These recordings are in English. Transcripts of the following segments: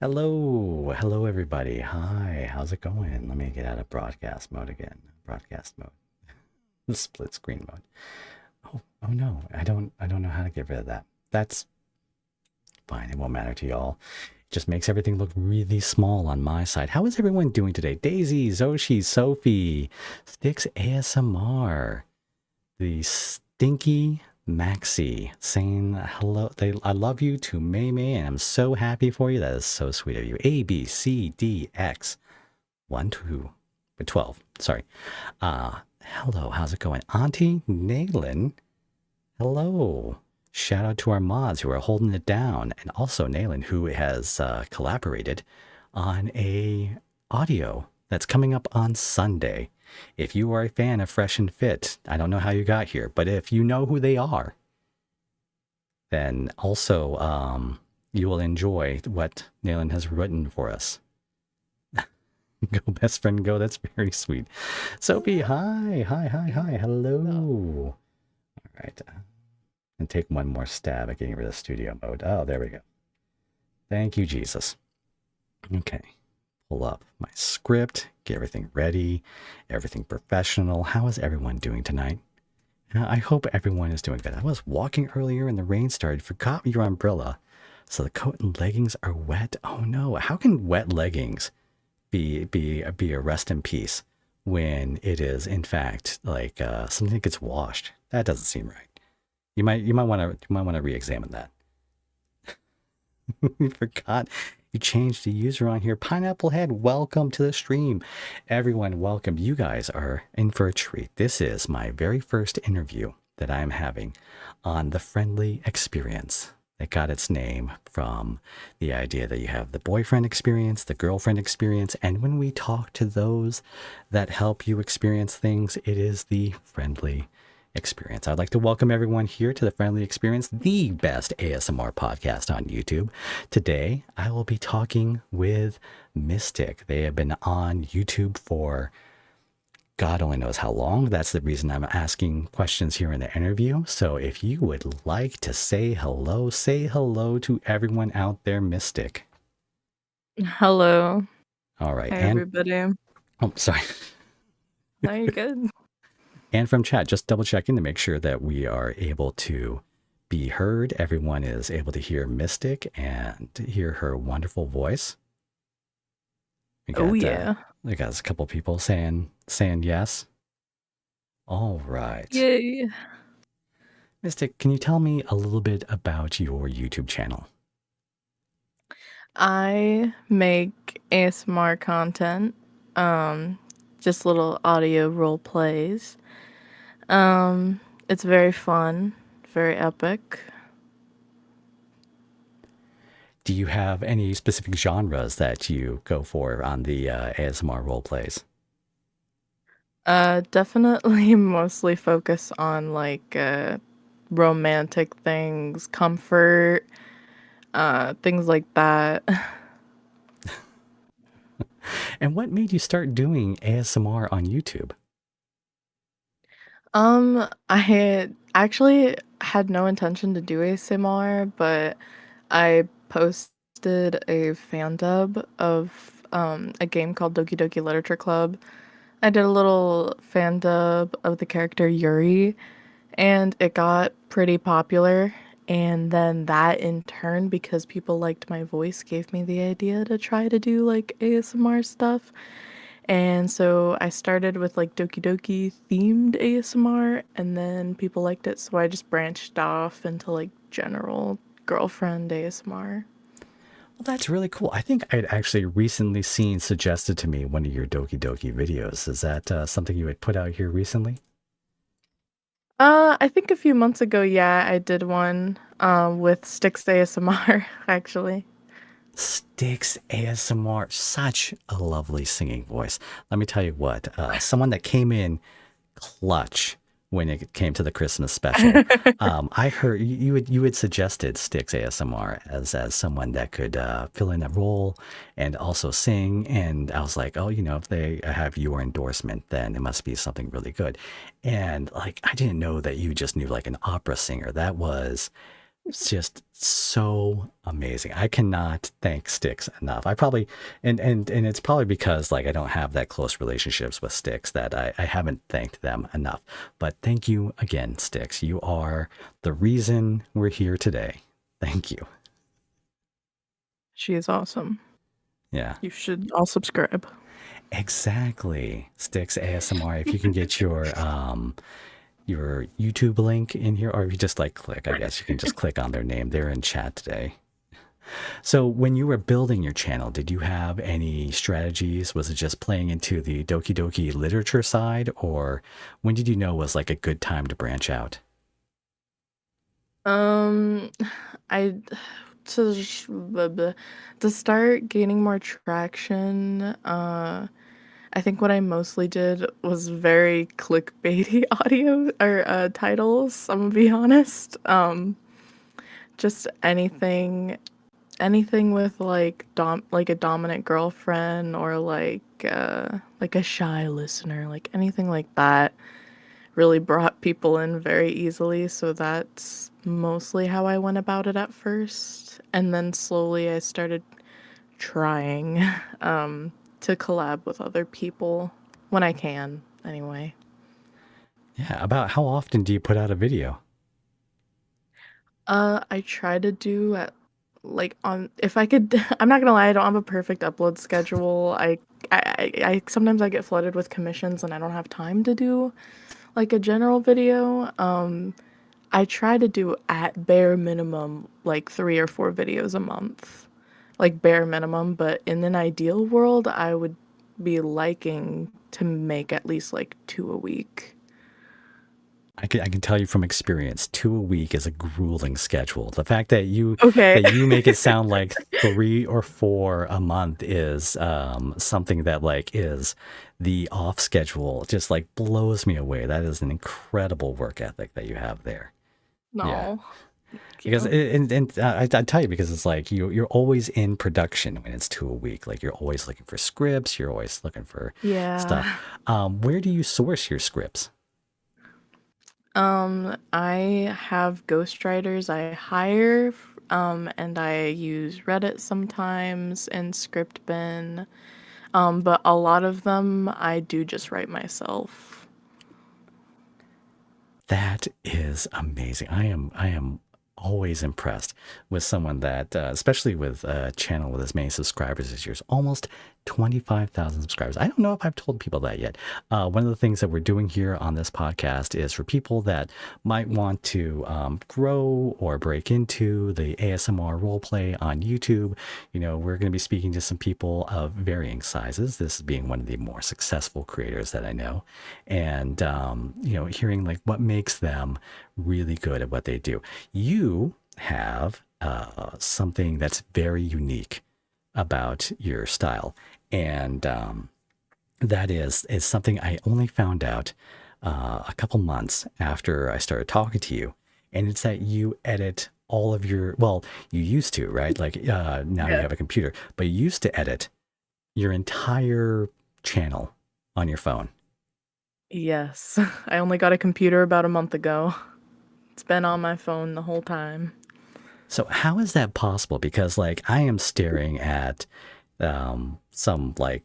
Hello everybody. Hi, how's it going? Let me get out of broadcast mode again. Broadcast mode, split screen mode. Oh no, I don't know how to get rid of that. That's fine. It won't matter to y'all. It just makes everything look really small on my side. How is everyone doing today? Daisy, Zoshi, Sophie, Sticks ASMR, the Stinky Maxi saying hello. I love you to May May, and I'm so happy for you. That is so sweet of you. A B C D X 1 2 12. Sorry. Hello. How's it going, Auntie Naylin? Hello. Shout out to our mods who are holding it down, and also Naylin, who has collaborated on a audio that's coming up on Sunday. If you are a fan of Fresh and Fit, I don't know how you got here, but if you know who they are, then also you will enjoy what Naylin has written for us. Go, best friend, go. That's very sweet. Sophie, hi. Hello. All right. And take one more stab at getting rid of studio mode. Oh, there we go. Thank you, Jesus. Okay. Pull up my script, get everything ready, everything professional. How is everyone doing tonight? I hope everyone is doing good. I was walking earlier and the rain started. Forgot your umbrella. So the coat and leggings are wet. Oh no. How can wet leggings be a rest in peace when it is in fact like something that gets washed? That doesn't seem right. You might want to re-examine that. You forgot you changed the user on here. Pineapple Head, welcome to the stream. Everyone, welcome. You guys are in for a treat. This is my very first interview that I'm having on the Friendly Experience. It got its name from the idea that you have the boyfriend experience, the girlfriend experience, and when we talk to those that help you experience things, it is the friendly experience. I'd like to welcome everyone here to the Friendly Experience, the best ASMR podcast on YouTube. Today, I will be talking with Mystic. They have been on YouTube for God only knows how long. That's the reason I'm asking questions here in the interview. So if you would like to say hello to everyone out there, Mystic. Hello. All right. Hi, And everybody. oh, sorry. No, you're good. And from chat, just double checking to make sure that we are able to be heard. Everyone is able to hear Mystic and hear her wonderful voice. Oh yeah. We got a couple people saying yes. All right. Yay. Mystic, can you tell me a little bit about your YouTube channel? I make ASMR content. Just little audio role plays. It's very fun, very epic. Do you have any specific genres that you go for on the ASMR role plays? Definitely mostly focus on like romantic things, comfort, things like that. And what made you start doing ASMR on YouTube? I had actually had no intention to do ASMR, but I posted a fan dub of a game called Doki Doki Literature Club. I did a little fan dub of the character Yuri, and it got pretty popular. And then that in turn, because people liked my voice, gave me the idea to try to do like ASMR stuff. And so I started with like Doki Doki themed ASMR, and then people liked it, so I just branched off into like general girlfriend ASMR. Well, that's really cool. I think I'd actually recently seen suggested to me one of your Doki Doki videos. Is that something you had put out here recently? I think a few months ago, yeah, I did one with Sticks ASMR actually. Sticks ASMR, such a lovely singing voice. Let me tell you what, someone that came in clutch when it came to the Christmas special. I heard you had suggested Sticks ASMR as someone that could fill in a role and also sing. And I was like, oh, if they have your endorsement, then it must be something really good. And like, I didn't know that you just knew like an opera singer. That was It's just so amazing. I cannot thank Sticks enough. I probably and it's probably because like I don't have that close relationships with Sticks that I haven't thanked them enough. But thank you again, Sticks. You are the reason we're here today. Thank you. She is awesome. Yeah. You should all subscribe. Exactly. Sticks ASMR. If you can get your YouTube link in here, or if you just like click, I guess you can just click on their name. They're in chat today. So, when you were building your channel, did you have any strategies? Was it just playing into the Doki Doki literature side, or when did you know was like a good time to branch out? Um, I to to start gaining more traction. I think what I mostly did was very clickbaity audio or titles. I'm gonna be honest. Just anything with like a dominant girlfriend or like a shy listener, like anything like that really brought people in very easily. So that's mostly how I went about it at first. And then slowly I started trying to collab with other people when I can, anyway. Yeah, about how often do you put out a video? I try to do at like on if I could I'm not gonna lie, I don't have a perfect upload schedule. I sometimes I get flooded with commissions and I don't have time to do like a general video. I try to do at bare minimum like 3 or 4 videos a month, like bare minimum. But in an ideal world, I would be liking to make at least like 2 a week. I can tell you from experience, 2 a week is a grueling schedule. The fact that Okay. you make it sound like 3 or 4 a month is something that like is the off schedule just like blows me away. That is an incredible work ethic that you have there. Yeah, No, thank because you. I tell you because it's like you're always in production when it's 2 a week. Like you're always looking for scripts. You're always looking for stuff. Yeah. Where do you source your scripts? I have ghostwriters I hire, and I use Reddit sometimes and Scriptbin. But a lot of them I do just write myself. That is amazing. I am always impressed with someone that, especially with a channel with as many subscribers as yours, almost 25,000 subscribers. I don't know if I've told people that yet. One of the things that we're doing here on this podcast is for people that might want to grow or break into the ASMR roleplay on YouTube. You know, we're going to be speaking to some people of varying sizes. This being one of the more successful creators that I know, and you know, hearing like what makes them really good at what they do. You have something that's very unique about your style, and that is something I only found out a couple months after I started talking to you, and it's that you edit all of your, well, you used to, right? Like now you Yeah. have a computer, but you used to edit your entire channel on your phone. Yes. I only got a computer about a month ago. It's been on my phone the whole time. So how is that possible? Because like I am staring at some like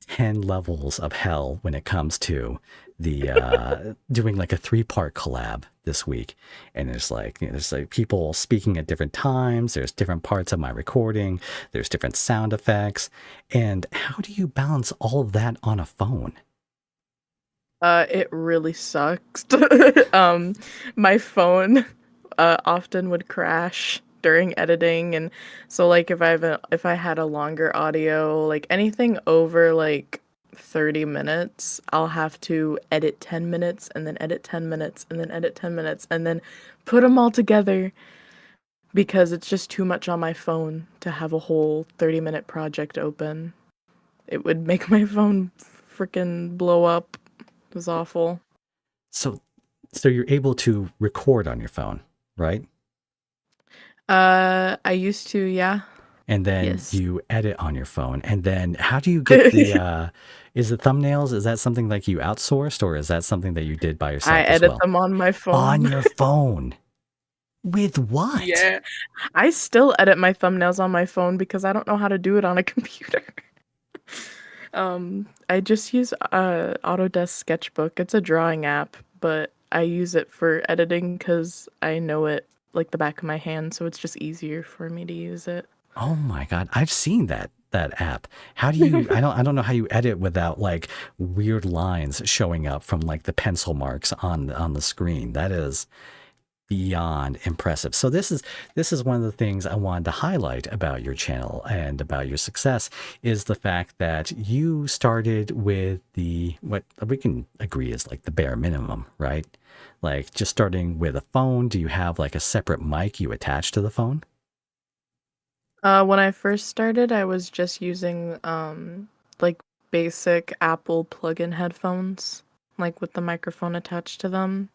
10 levels of hell when it comes to the doing like a 3-part collab this week. And there's like, you know, there's like people speaking at different times, there's different parts of my recording, there's different sound effects. And how do you balance all of that on a phone? It really sucks. Um, my phone often would crash during editing, and so like if I had a longer audio, like anything over like 30 minutes, I'll have to edit 10 minutes and then edit 10 minutes and then edit 10 minutes and then put them all together because it's just too much on my phone to have a whole 30-minute project open. It would make my phone freaking blow up. It was awful. So so you're able to record on your phone, right? I used to, yeah. And then Yes. you edit on your phone. And then how do you get the is the thumbnails, is that something like you outsourced or is that something that you did by I yourself as edit well? them on my On phone. your phone. With what? Yeah. I still edit my thumbnails on my phone because I don't know how to do it on a computer. I just use Autodesk Sketchbook. It's a drawing app, but I use it for editing because I know it like the back of my hand, so it's just easier for me to use it. Oh my God, I've seen that app. How do you, I don't know how you edit without like weird lines showing up from like the pencil marks on the screen. That is beyond impressive. So this is one of the things I wanted to highlight about your channel and about your success is the fact that you started with the what we can agree is like the bare minimum, right? Like just starting with a phone. Do you have like a separate mic you attach to the phone? When I first started, I was just using like basic Apple plug-in headphones, like with the microphone attached to them.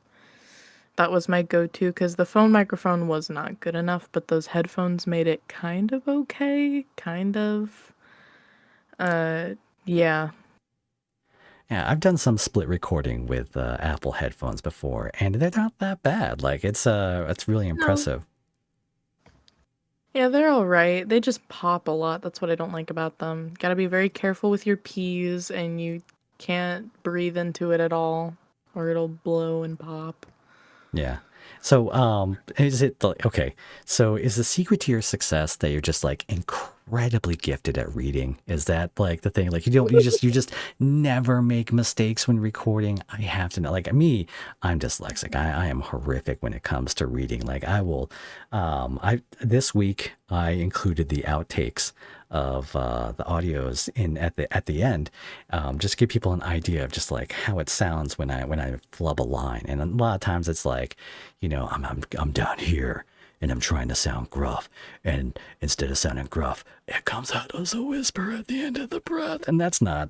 That was my go-to because the phone microphone was not good enough, but those headphones made it kind of okay, kind of. Uh, yeah. Yeah, I've done some split recording with Apple headphones before, and they're not that bad. Like it's really No. impressive. Yeah, they're all right. They just pop a lot. That's what I don't like about them. Gotta be very careful with your P's, and you can't breathe into it at all, or it'll blow and pop. Yeah. So, is it like, okay? So, is the secret to your success that you're just like incredibly gifted at reading? Is that like the thing? Like you just never make mistakes when recording. I have to know. Like me, I'm dyslexic. I am horrific when it comes to reading. Like I will, I this week I included the outtakes of the audios in at the end, just to give people an idea of just like how it sounds when I flub a line. And a lot of times it's like, I'm down here and I'm trying to sound gruff, and instead of sounding gruff, it comes out as a whisper at the end of the breath, and that's not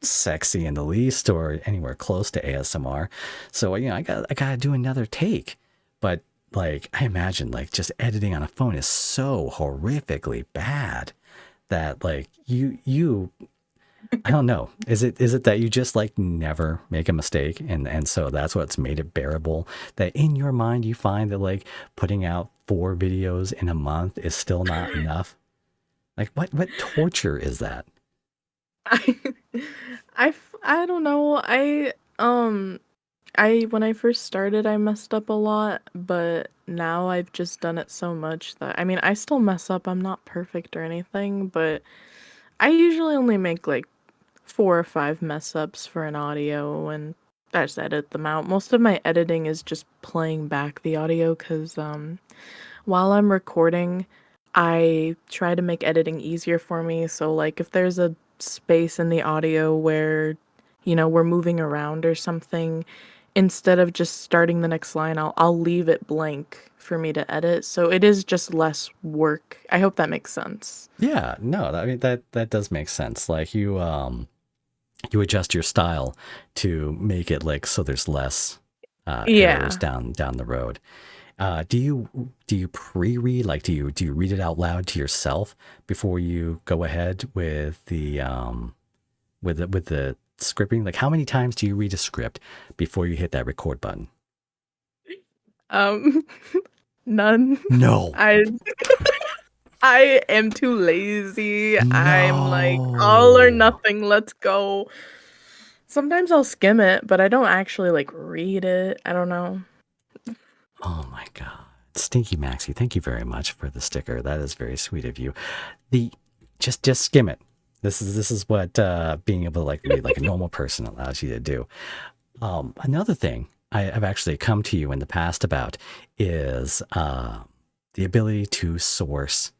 sexy in the least or anywhere close to ASMR. So I gotta do another take, but like I imagine like just editing on a phone is so horrifically bad that like you I don't know. Is it that you just like never make a mistake, and so that's what's made it bearable, that in your mind you find that like putting out 4 videos in a month is still not enough? Like what torture is that? I, I don't know. I when I first started, I messed up a lot, but now I've just done it so much that I mean, I still mess up. I'm not perfect or anything, but I usually only make like 4 or 5 mess ups for an audio, and I just edit them out. Most of my editing is just playing back the audio because while I'm recording, I try to make editing easier for me. So, like, if there's a space in the audio where, we're moving around or something, instead of just starting the next line, I'll leave it blank for me to edit. So it is just less work. I hope that makes sense. Yeah, no, I mean that does make sense. Like you adjust your style to make it like so there's less errors Yeah. down the road. Do you pre-read, like do you read it out loud to yourself before you go ahead with the scripting? Like how many times do you read a script before you hit that record button? Um, none. No. I I am too lazy. I'm like all or No. nothing. Let's go. Sometimes I'll skim it, but I don't actually like read it. I don't know. Oh my God. Stinky Maxie, thank you very much for the sticker. That is very sweet of you. The just skim it. This is what being able to like read like a normal person allows you to do. Another thing I've actually come to you in the past about is the ability to source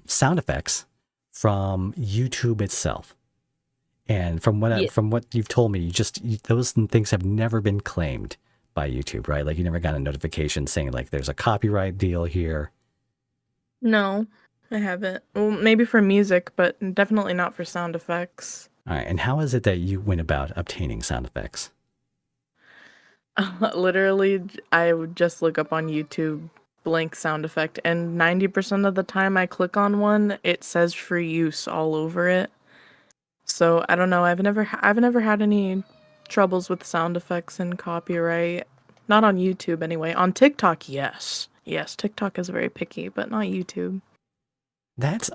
sound effects from YouTube itself. And Yeah. from what you've told me, those things have never been claimed by YouTube, right? Like you never got a notification saying like there's a copyright deal here. No, I haven't. Well, maybe for music, but definitely not for sound effects. All right, and how is it that you went about obtaining sound effects? Literally, I would just look up on YouTube blank sound effect, and 90% of the time I click on one, it says free use all over it. So I don't know. I've never had any troubles with sound effects and copyright. Not on YouTube anyway. On TikTok, yes. Yes, TikTok is very picky, but not YouTube.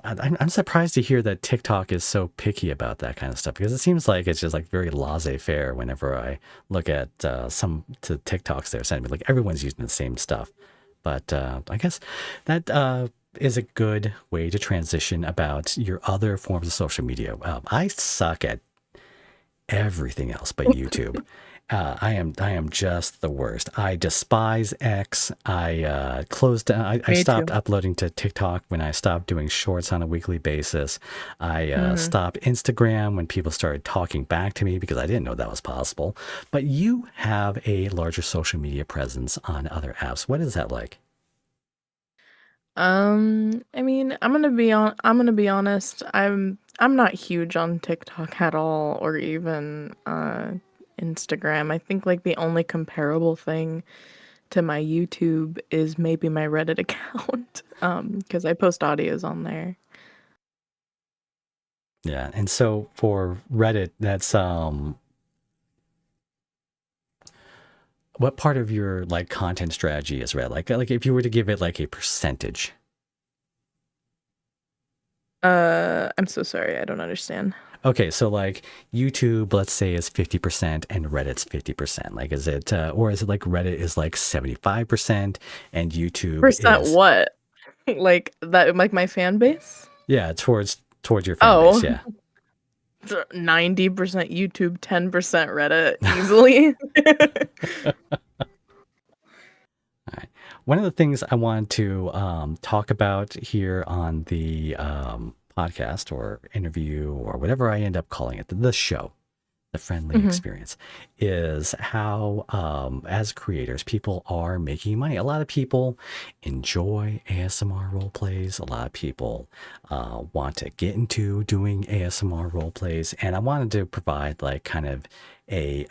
I'm surprised to hear that TikTok is so picky about that kind of stuff because it seems like it's just like very laissez-faire whenever I look at some to TikToks they're sending me. Like everyone's using the same stuff. But I guess that is a good way to transition about your other forms of social media. I suck at everything else but YouTube. I am just the worst. I despise X. I closed down. I Me stopped too. uploading to TikTok when I stopped doing shorts on a weekly basis. I Hmm. stopped Instagram when people started talking back to me because I didn't know that was possible. But you have a larger social media presence on other apps. What is that like? I mean, I'm gonna be honest. I'm not huge on TikTok at all, or even Instagram. I think like the only comparable thing to my YouTube is maybe my Reddit account, because I post audios on there. Yeah, and so for Reddit, that's what part of your like content strategy is Reddit? Like if you were to give it like a percentage. I'm so sorry, I don't understand. Okay, so like YouTube, let's say is 50% and Reddit's 50%. Like is it or is it like Reddit is like 75% and YouTube Percent is what? Like that, like my fan base? yeah, towards your fan base, Oh, yeah. 90% YouTube, 10% Reddit, easily. All right. One of the things I want to talk about here on the podcast or interview or whatever I end up calling it, the show, the friendly Hmm. experience, is how, as creators, people are making money. A lot of people enjoy ASMR role plays. A lot of people want to get into doing ASMR role plays. And I wanted to provide, like, kind of a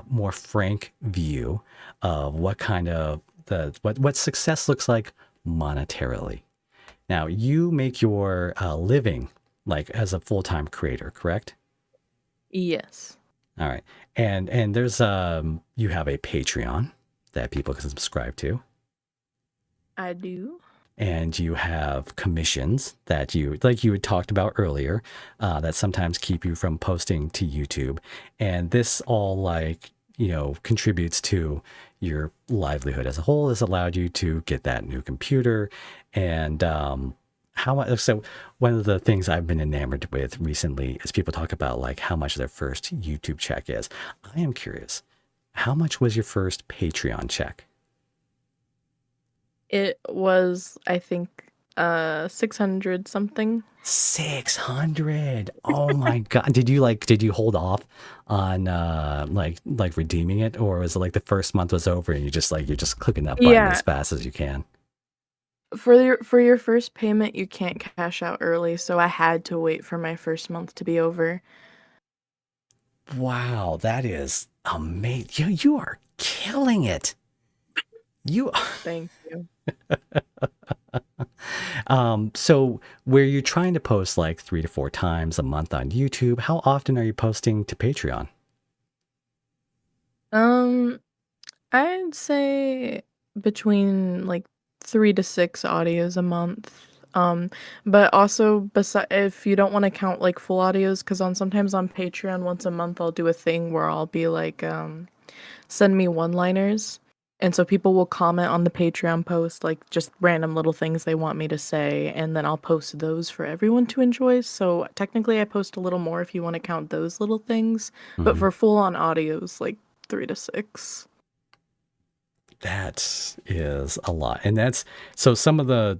more frank view of what kind of what success looks like monetarily. Now, you make your living like as a full-time creator, correct? Yes, All right. And there's you have a Patreon that people can subscribe to. I do. And you have commissions that you like you had talked about earlier that sometimes keep you from posting to YouTube. And this all like, contributes to your livelihood as a whole, has allowed you to get that new computer. And so one of the things I've been enamored with recently is people talk about like how much their first YouTube check is. I am curious, how much was your first Patreon check? It was, I think, 600 something. 600. Oh my God. Did you hold off on like redeeming it, or was it like the first month was over and you're just clicking that button as Yeah, fast as you can? for your first payment, you can't cash out early, so I had to wait for my first month to be over. Wow, that is amazing. You are killing it. You Thank you. so where you're trying to post like 3 to 4 times a month on YouTube, how often are you posting to Patreon? Um, I'd say between like 3 to 6 audios a month. Um, but also if you don't want to count like full audios, because on sometimes on Patreon once a month I'll do a thing where I'll be like, send me one-liners. And so people will comment on the Patreon post, like just random little things they want me to say, and then I'll post those for everyone to enjoy. So technically, I post a little more if you want to count those little things, but Mhm. for full-on audios, like 3 to 6. That is a lot. And that's so some of the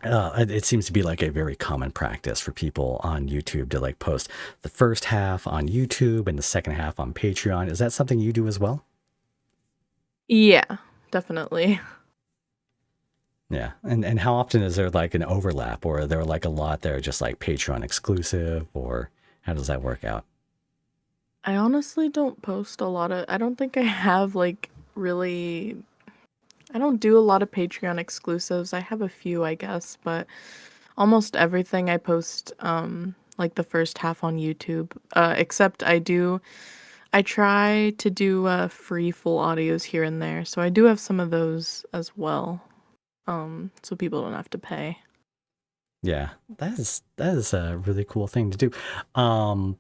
it seems to be like a very common practice for people on YouTube to like post the first half on YouTube and the second half on Patreon. Is that something you do as well? Yeah, definitely. Yeah. And how often is there like an overlap, or are there like a lot that are just like Patreon exclusive, or how does that work out? I honestly don't post a lot of, I don't think I have like really, I don't do a lot of Patreon exclusives. I have a few, I guess, but almost everything I post, like the first half on YouTube, except I try to do free full audios here and there, so I do have some of those as well. So people don't have to pay. Yeah, that is a really cool thing to do. Um,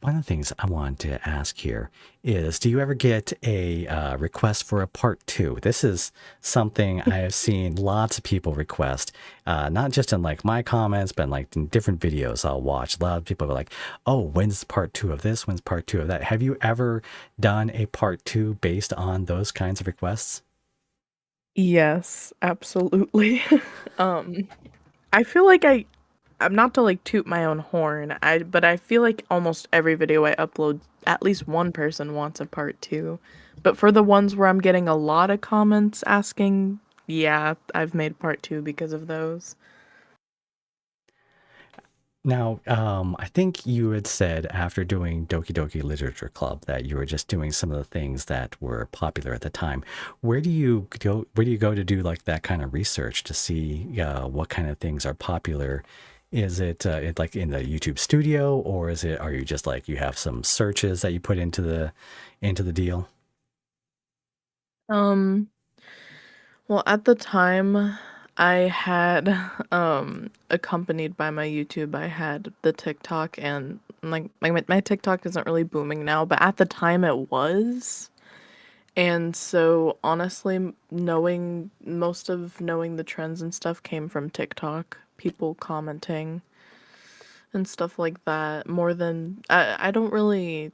One of the things I want to ask here is, do you ever get a request for a part two? This is something I have seen lots of people request, not just in like my comments, but in, like in different videos I'll watch. A lot of people are like, "Oh, when's part two of this? When's part two of that?" Have you ever done a part two based on those kinds of requests? Yes, absolutely. Um, I feel like I'm not to like toot my own horn, but I feel like almost every video I upload, at least one person wants a part two. But for the ones where I'm getting a lot of comments asking, yeah, I've made part two because of those. Now, I think you had said after doing Doki Doki Literature Club that you were just doing some of the things that were popular at the time. Where do you go? Where do you go to do like that kind of research to see what kind of things are popular? Is it like in the YouTube studio, or is it? Are you just like you have some searches that you put into the deal? Um, well, at the time, I had accompanied by my YouTube, I had the TikTok and like my TikTok isn't really booming now, but at the time it was. And so honestly, knowing knowing the trends and stuff came from TikTok, people commenting and stuff like that more than I don't really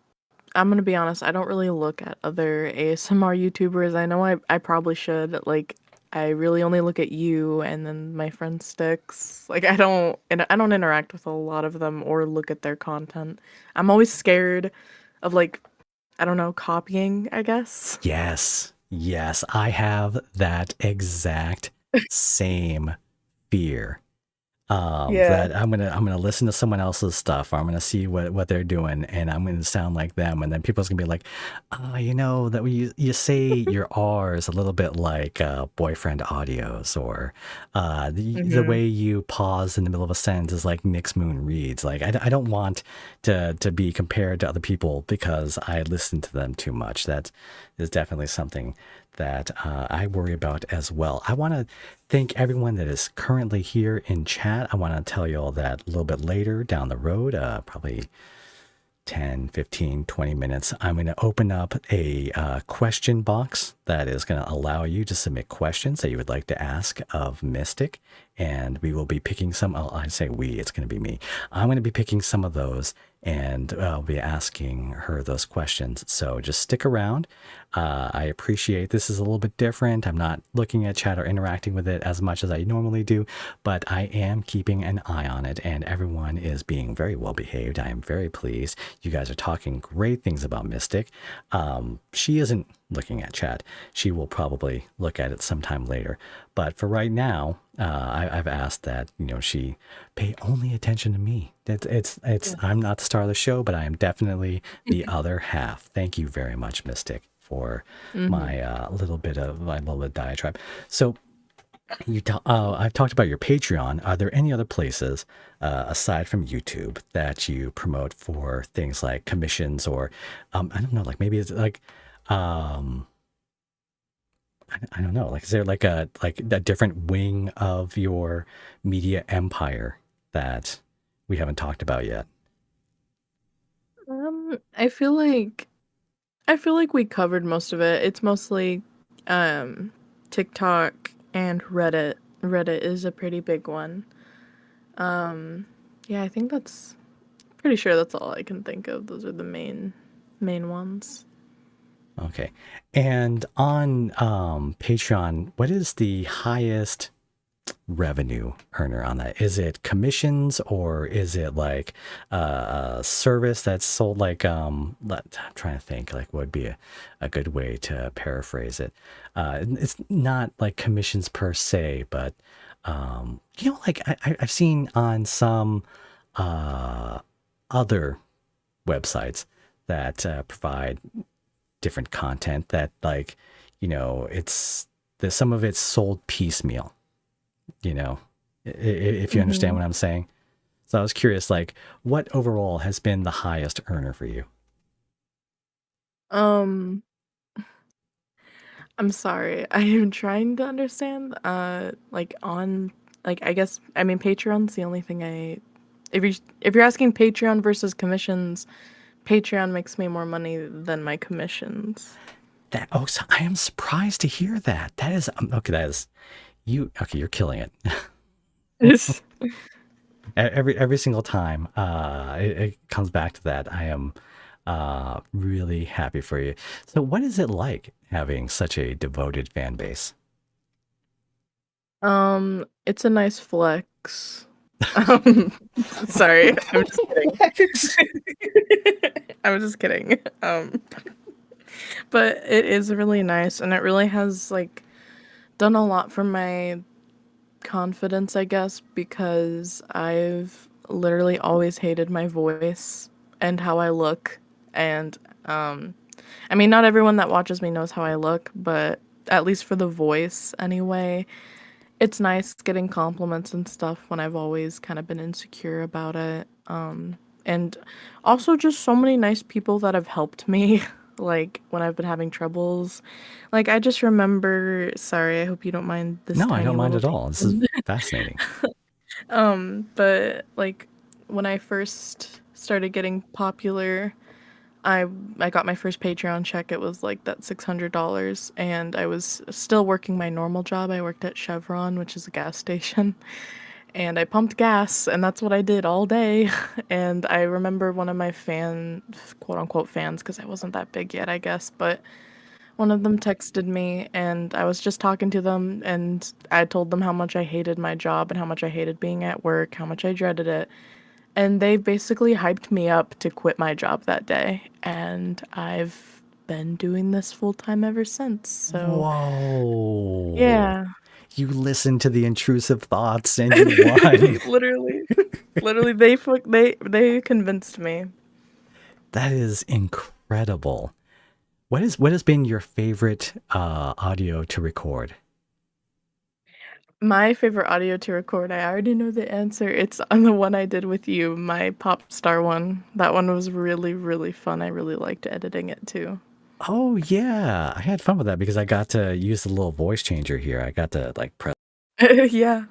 I'm gonna be honest, I don't really look at other ASMR YouTubers. I know I probably should. Like, I really only look at you and then my friend Sticks. Like, I don't interact with a lot of them or look at their content. I'm always scared of like, I don't know, copying, I guess. Yes, yes, I have that exact same fear. Yeah. That I'm gonna listen to someone else's stuff, or I'm gonna see what they're doing, and I'm gonna sound like them, and then people's gonna be like, you know that you say your R is a little bit like boyfriend audios, or the Hmm. way you pause in the middle of a sentence is like Nick's Moon reads. Like I don't want to be compared to other people because I listen to them too much. That is definitely something that I worry about as well. I want to thank everyone that is currently here in chat. I want to tell you all that a little bit later down the road, probably 10, 15, 20 minutes, I'm going to open up a question box that is going to allow you to submit questions that you would like to ask of Mystic. And we will be picking some, I say we, it's going to be me. I'm going to be picking some of those and I'll be asking her those questions. So just stick around. I appreciate this is a little bit different. I'm not looking at chat or interacting with it as much as I normally do, but I am keeping an eye on it and everyone is being very well behaved. I am very pleased. You guys are talking great things about Mystic. She isn't looking at chat. She will probably look at it sometime later. But for right now, I've asked that she pay only attention to me. It's I'm not the star of the show, but I am definitely the other half. Thank you very much, Mystic, for Hmm. my little bit diatribe. So I've talked about your Patreon. Are there any other places aside from YouTube that you promote for things like commissions or I don't know, like maybe it's like um, I don't know, like is there like a different wing of your media empire that we haven't talked about yet? I feel like we covered most of it. It's mostly um TikTok and Reddit. Reddit is a pretty big one. Um yeah, I think that's pretty sure that's all I can think of. Those are the main ones. Okay, and on Patreon, what is the highest revenue earner on that? Is it commissions or is it like a service that's sold like I'm trying to think like what would be a good way to paraphrase it. It's not like commissions per se, but like I've seen on some uh, other websites that provide different content that like it's some of it's sold piecemeal, you know, if you understand Hmm. what I'm saying. So I was curious, like, what overall has been the highest earner for you? Um, I'm sorry. I am trying to understand, like, on like, I guess I mean, Patreon's the only thing I if you're asking Patreon versus commissions, Patreon makes me more money than my commissions. That oh, so I am surprised to hear that. That is okay. That is you. Okay, you're killing it. It's Every single time, it comes back to that. I am really happy for you. So, what is it like having such a devoted fan base? it's a nice flex. Um, sorry, I'm just kidding. Flex. I'm just kidding. But it is really nice, and it really has, like, done a lot for my confidence, I guess, because I've literally always hated my voice and how I look. And I mean, not everyone that watches me knows how I look, but at least for the voice anyway, it's nice getting compliments and stuff when I've always kind of been insecure about it. And also just so many nice people that have helped me, like when I've been having troubles. Like I just remember, sorry, I hope you don't mind this No, I don't tiny mind little at all. This is tangent. fascinating. But like when I first started getting popular, I I got my first Patreon check. It was like that $600, and I was still working my normal job. I worked at Chevron, which is a gas station, and I pumped gas, and that's what I did all day. And I remember one of my quote unquote fans, because I wasn't that big yet, I guess, but one of them texted me, and I was just talking to them, and I told them how much I hated my job and how much I hated being at work, how much I dreaded it. And they basically hyped me up to quit my job that day. And I've been doing this full time ever since. So, Whoa. yeah. You listened to the intrusive thoughts and you won. Literally. Literally they convinced me. That is incredible. What has been your favorite audio to record? My favorite audio to record, I already know the answer. It's on the one I did with you, my pop star one. That one was really, really fun. I really liked editing it too. Oh yeah, I had fun with that because I got to use the little voice changer here. I got to like press. Yeah.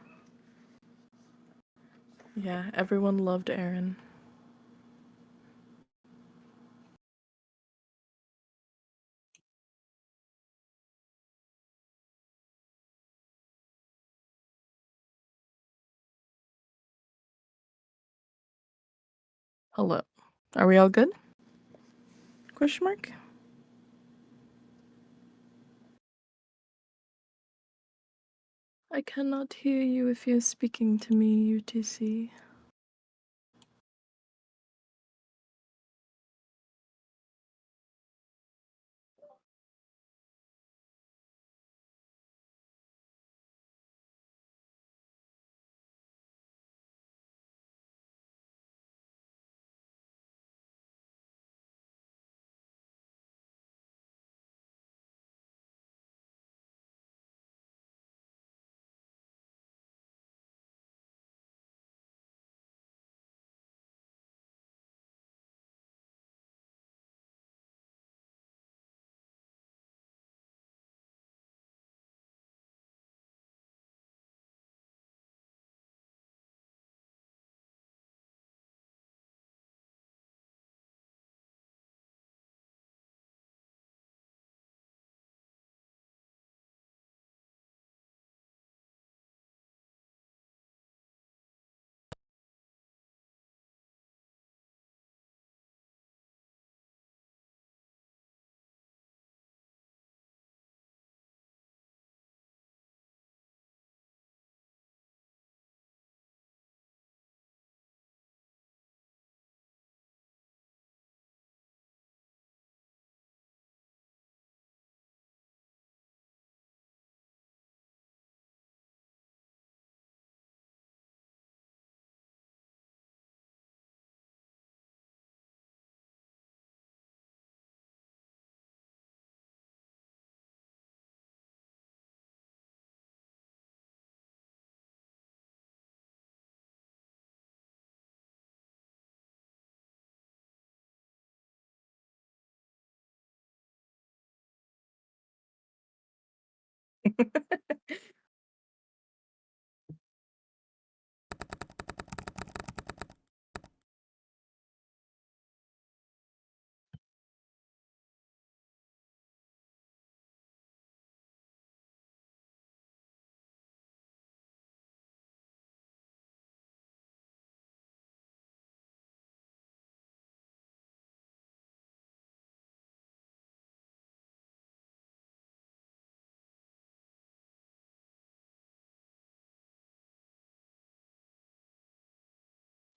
Yeah, everyone loved Aaron. Hello. Are we all good? Question mark? I cannot hear you if you're speaking to me, UTC.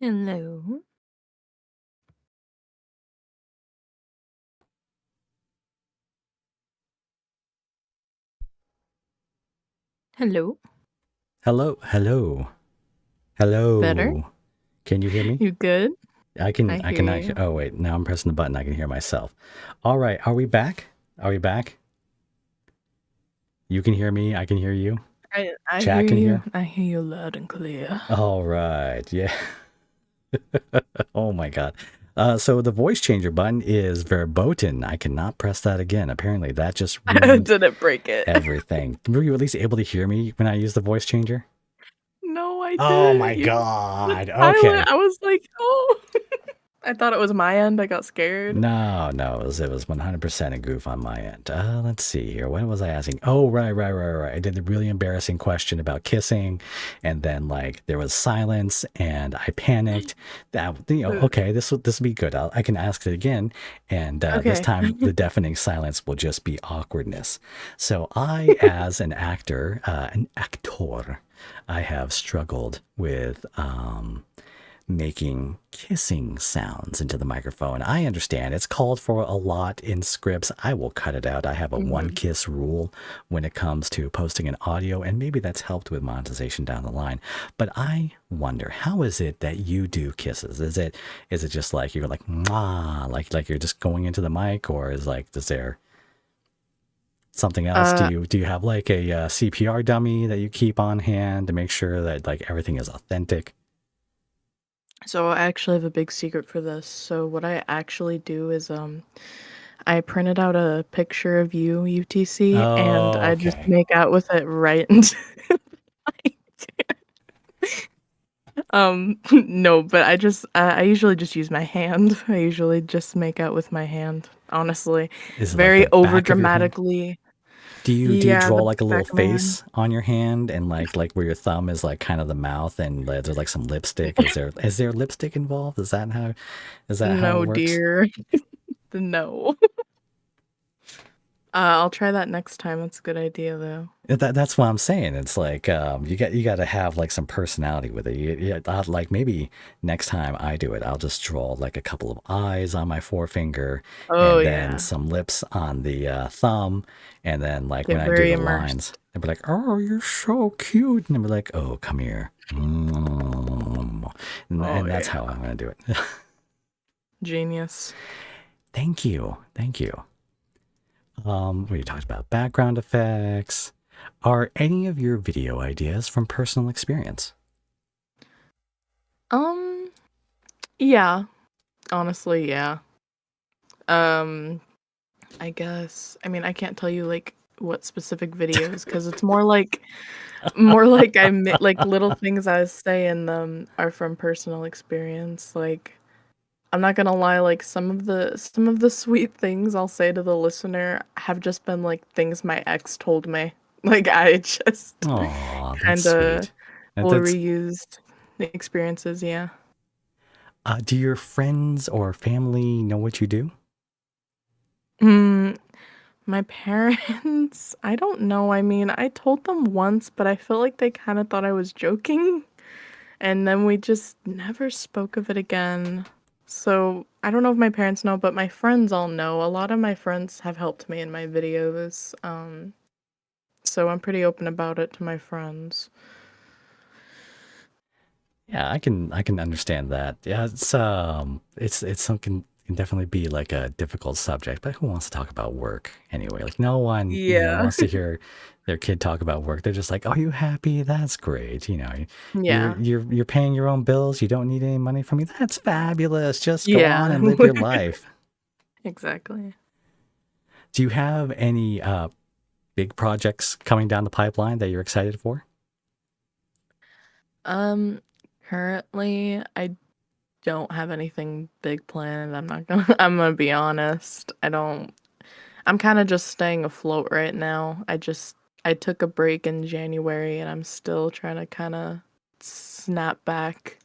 Hello. Hello. Hello, hello, Better? hello. Can you hear me? You good? I can, I I hear can, you. oh wait, now I'm pressing the button. I can hear myself. All right, are we back? Are we back? You can hear me. I can hear you. I Chat hear can you. hear. I hear you loud and clear. All right, yeah. Oh my God. So the voice changer button is verboten. I cannot press that again. Apparently, that just I ruined didn't break it. everything. Were you at least able to hear me when I used the voice changer? No, I Oh didn't. my You was God. silent. Okay. I was like, oh. I thought it was my end. I got scared. No, no, it was 100% a goof on my end. Let's see here. What was I asking? Oh, right. I did the really embarrassing question about kissing, and then like there was silence, and I panicked. Okay, this will be good. I can ask it again, and this Okay. time the deafening silence will just be awkwardness. So I, as an actor, I have struggled with making kissing sounds into the microphone. I understand it's called for a lot in scripts. I will cut it out. I have a one Mhm. kiss rule when it comes to posting an audio, and maybe that's helped with monetization down the line. But I wonder, how is it that you do kisses? Is it just like you're like mwah, like you're just going into the mic, or is there something else? Do Uh, you have like a CPR dummy that you keep on hand to make sure that like everything is authentic? so I actually have a big secret for this. So what I actually do is I printed out a picture of you, UTC, and Oh, I just okay. make out with it right into the mic. No, but I usually just use my hand. I usually just make out with my hand, honestly. Is it like Very the over back of your hand? dramatically. Do you Yeah, draw the like a little back of my hand. face on your hand and like where your thumb is like kind of the mouth and there's like some lipstick? Is there lipstick involved? Is that how it No, works? dear. No. I'll try that next time. That's a good idea, though. That's what I'm saying. It's like you got to have like some personality with it. Like maybe next time I do it, I'll just draw like a couple of eyes on my forefinger Oh, and then yeah. some lips on the thumb, and then like when Get I do very the lines, immersed. they'll be like, "Oh, you're so cute," and they'll be like, "Oh, come here," Oh, and that's yeah. how I'm gonna do it. Genius. Thank you, thank you. We talked about background effects. Are any of your video ideas from personal experience? Um, yeah. Honestly, yeah. Um, I guess. I mean, I can't tell you like what specific videos because it's more like like little things I say in them are from personal experience. Like I'm not gonna lie, like some of the sweet things I'll say to the listener have just been like things my ex told me. Like I just Oh, that's kind of sweet. And will that's reuse the experiences. Yeah. do your friends or family know what you do? Mm, my parents, I don't know. I mean, I told them once, but I feel like they kind of thought I was joking. And then we just never spoke of it again. So I don't know if my parents know, but my friends all know. A lot of my friends have helped me in my videos. So I'm pretty open about it to my friends. Yeah, I can understand that. Yeah, it's something can definitely be like a difficult subject, but who wants to talk about work anyway? Like no one, Yeah. wants to hear their kid talk about work. They're just like, "Are you happy? That's great." You're Yeah. you're you're paying your own bills. You don't need any money from me. That's fabulous. Just go on Yeah. and live your life. Exactly. Do you have any big projects coming down the pipeline that you're excited for? Um, Currently, I don't have anything big planned. I'm gonna be honest. I'm kind of just staying afloat right now. I took a break in January and I'm still trying to kind of snap back.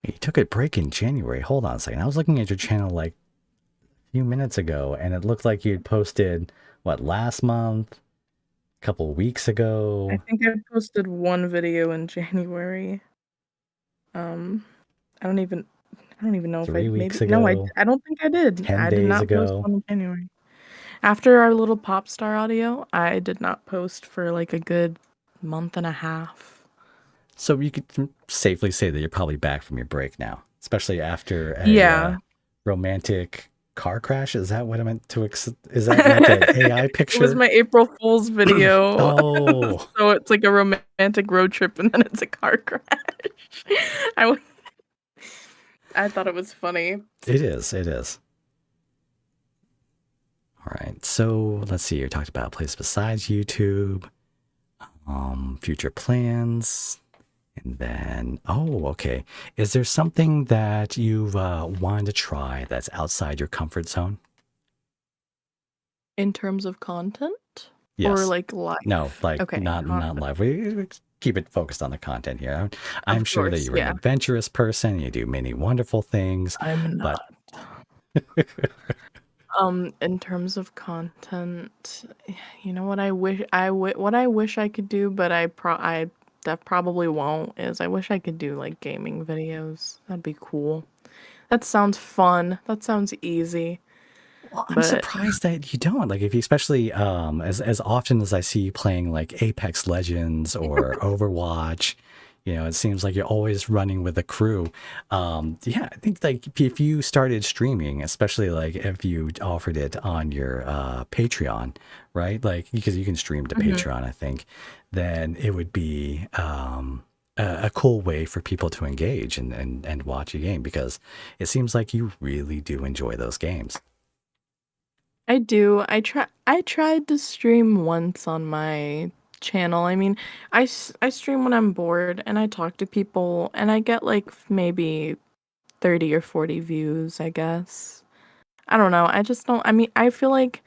You took a break in January. Hold on a second. I was looking at your channel like a few minutes ago, and it looked like you'd posted what last month, a couple weeks I ago, think I posted one video in January. Um, I don't even I don't even know if I 3 weeks maybe no, ago, I don't think I did. 10 I did days not post ago. one in January. After our little pop star audio, I did not post for like a good month and a half. So you could safely say that you're probably back from your break now, especially after a Yeah. romantic car crash. Is that what I meant to? Is that like an AI It was picture? my April Fool's video. Oh, So it's like a romantic road trip and then it's a car crash. I, w- I thought it was funny. it is. It is. All right. So let's see. You talked about places besides YouTube, future plans, and then okay. Is there something that you've wanted to try that's outside your comfort zone? In terms of content or Yes. like No, life? like Okay, not content. live. We keep it focused on the content here. I'm Of sure that course, you're an yeah. adventurous person. You do many wonderful things, I'm but not. In terms of content, you know what I wish I could do, but I that probably won't is I wish I could do like gaming videos. That'd be cool. That sounds fun. That sounds easy. well, I'm But surprised that you don't. Like if you especially as often as I see you playing like Apex Legends or Overwatch, it seems like you're always running with a crew. Yeah, I think like if you started streaming, especially like if you offered it on your Patreon, right? Like because you can stream to Mhm. Patreon, I think, then it would be a cool way for people to engage and watch a game because it seems like you really do enjoy those games. I do. I tried to stream once on my channel. I mean, I stream when I'm bored and I talk to people and I get like maybe 30 or 40 views, I guess. I don't know. I just don't I mean, I feel like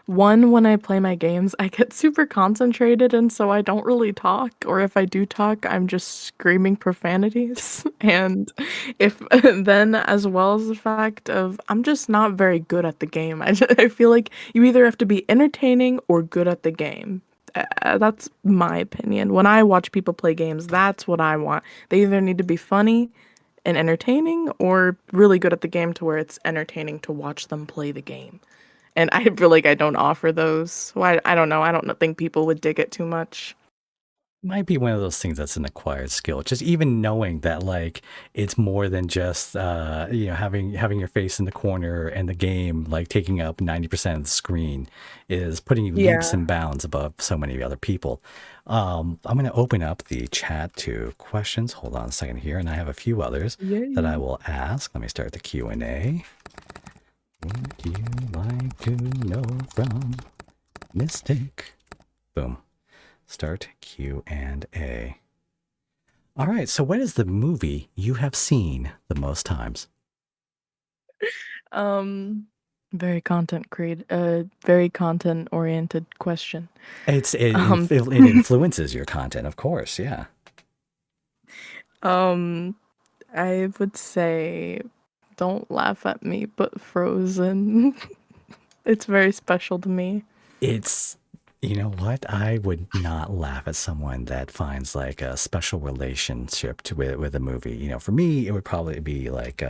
when I play my games, I get super concentrated and so I don't really talk, or if I do talk, I'm just screaming profanities. And if then as well as the fact of I'm just not very good at the game. I feel like you either have to be entertaining or good at the game. That's my opinion. When I watch people play games, that's what I want. They either need to be funny and entertaining or really good at the game to where it's entertaining to watch them play the game. And I feel like I don't offer those. Well, I don't know. I don't think people would dig it too much. Might be one of those things that's an acquired skill. Just even knowing that like it's more than just having your face in the corner and the game like taking up 90% of the screen is putting you leaps Yeah. and bounds above so many other people. I'm going to open up the chat to questions. Hold on a second here, and I have a few others that I Yay. will ask. Let me start the Q&A. Would you like to know from Mystic? Boom. Start Q&A. All right. So, what is the movie you have seen the most times? Um, very content oriented question. It's Um, it influences your content, of course. Yeah. um, I would say don't laugh at me, but Frozen. It's very special to me. It's you know what? I would not laugh at someone that finds like a special relationship to with a movie. For me, it would probably be like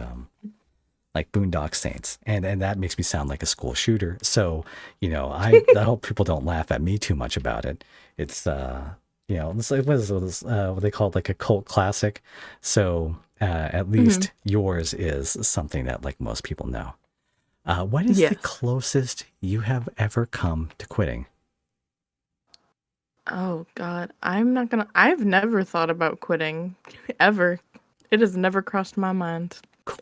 Boondock Saints, and that makes me sound like a school shooter. So I hope people don't laugh at me too much about it. It's it's like what they call it, like a cult classic. So at Mhm. least yours is something that like most people know. What is the Yes. closest you have ever come to quitting? Oh God, I've never thought about quitting ever. It has never crossed my mind.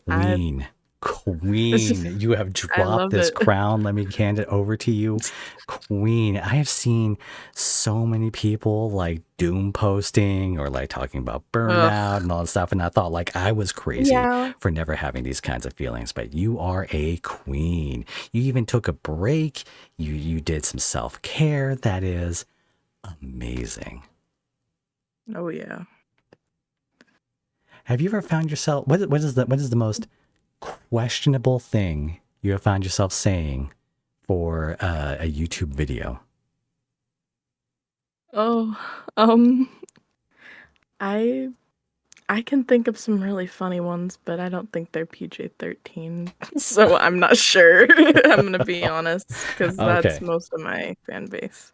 I Queen. Queen, you have I dropped love this it. crown. Let me hand it over to you. Queen, I have seen so many people like doom posting or like talking about burnout Ugh. and all that stuff. And I thought like I was crazy Yeah. for never having these kinds of feelings, but you are a queen. You even took a break. You did some self-care. That is amazing. Oh yeah. Have you ever found yourself what is the most questionable thing you have found yourself saying for a YouTube video? Oh, um, I I can think of some really funny ones, but I don't think they're PG-13, so I'm not sure. I'm gonna be honest, because that's Okay, most of my fan base.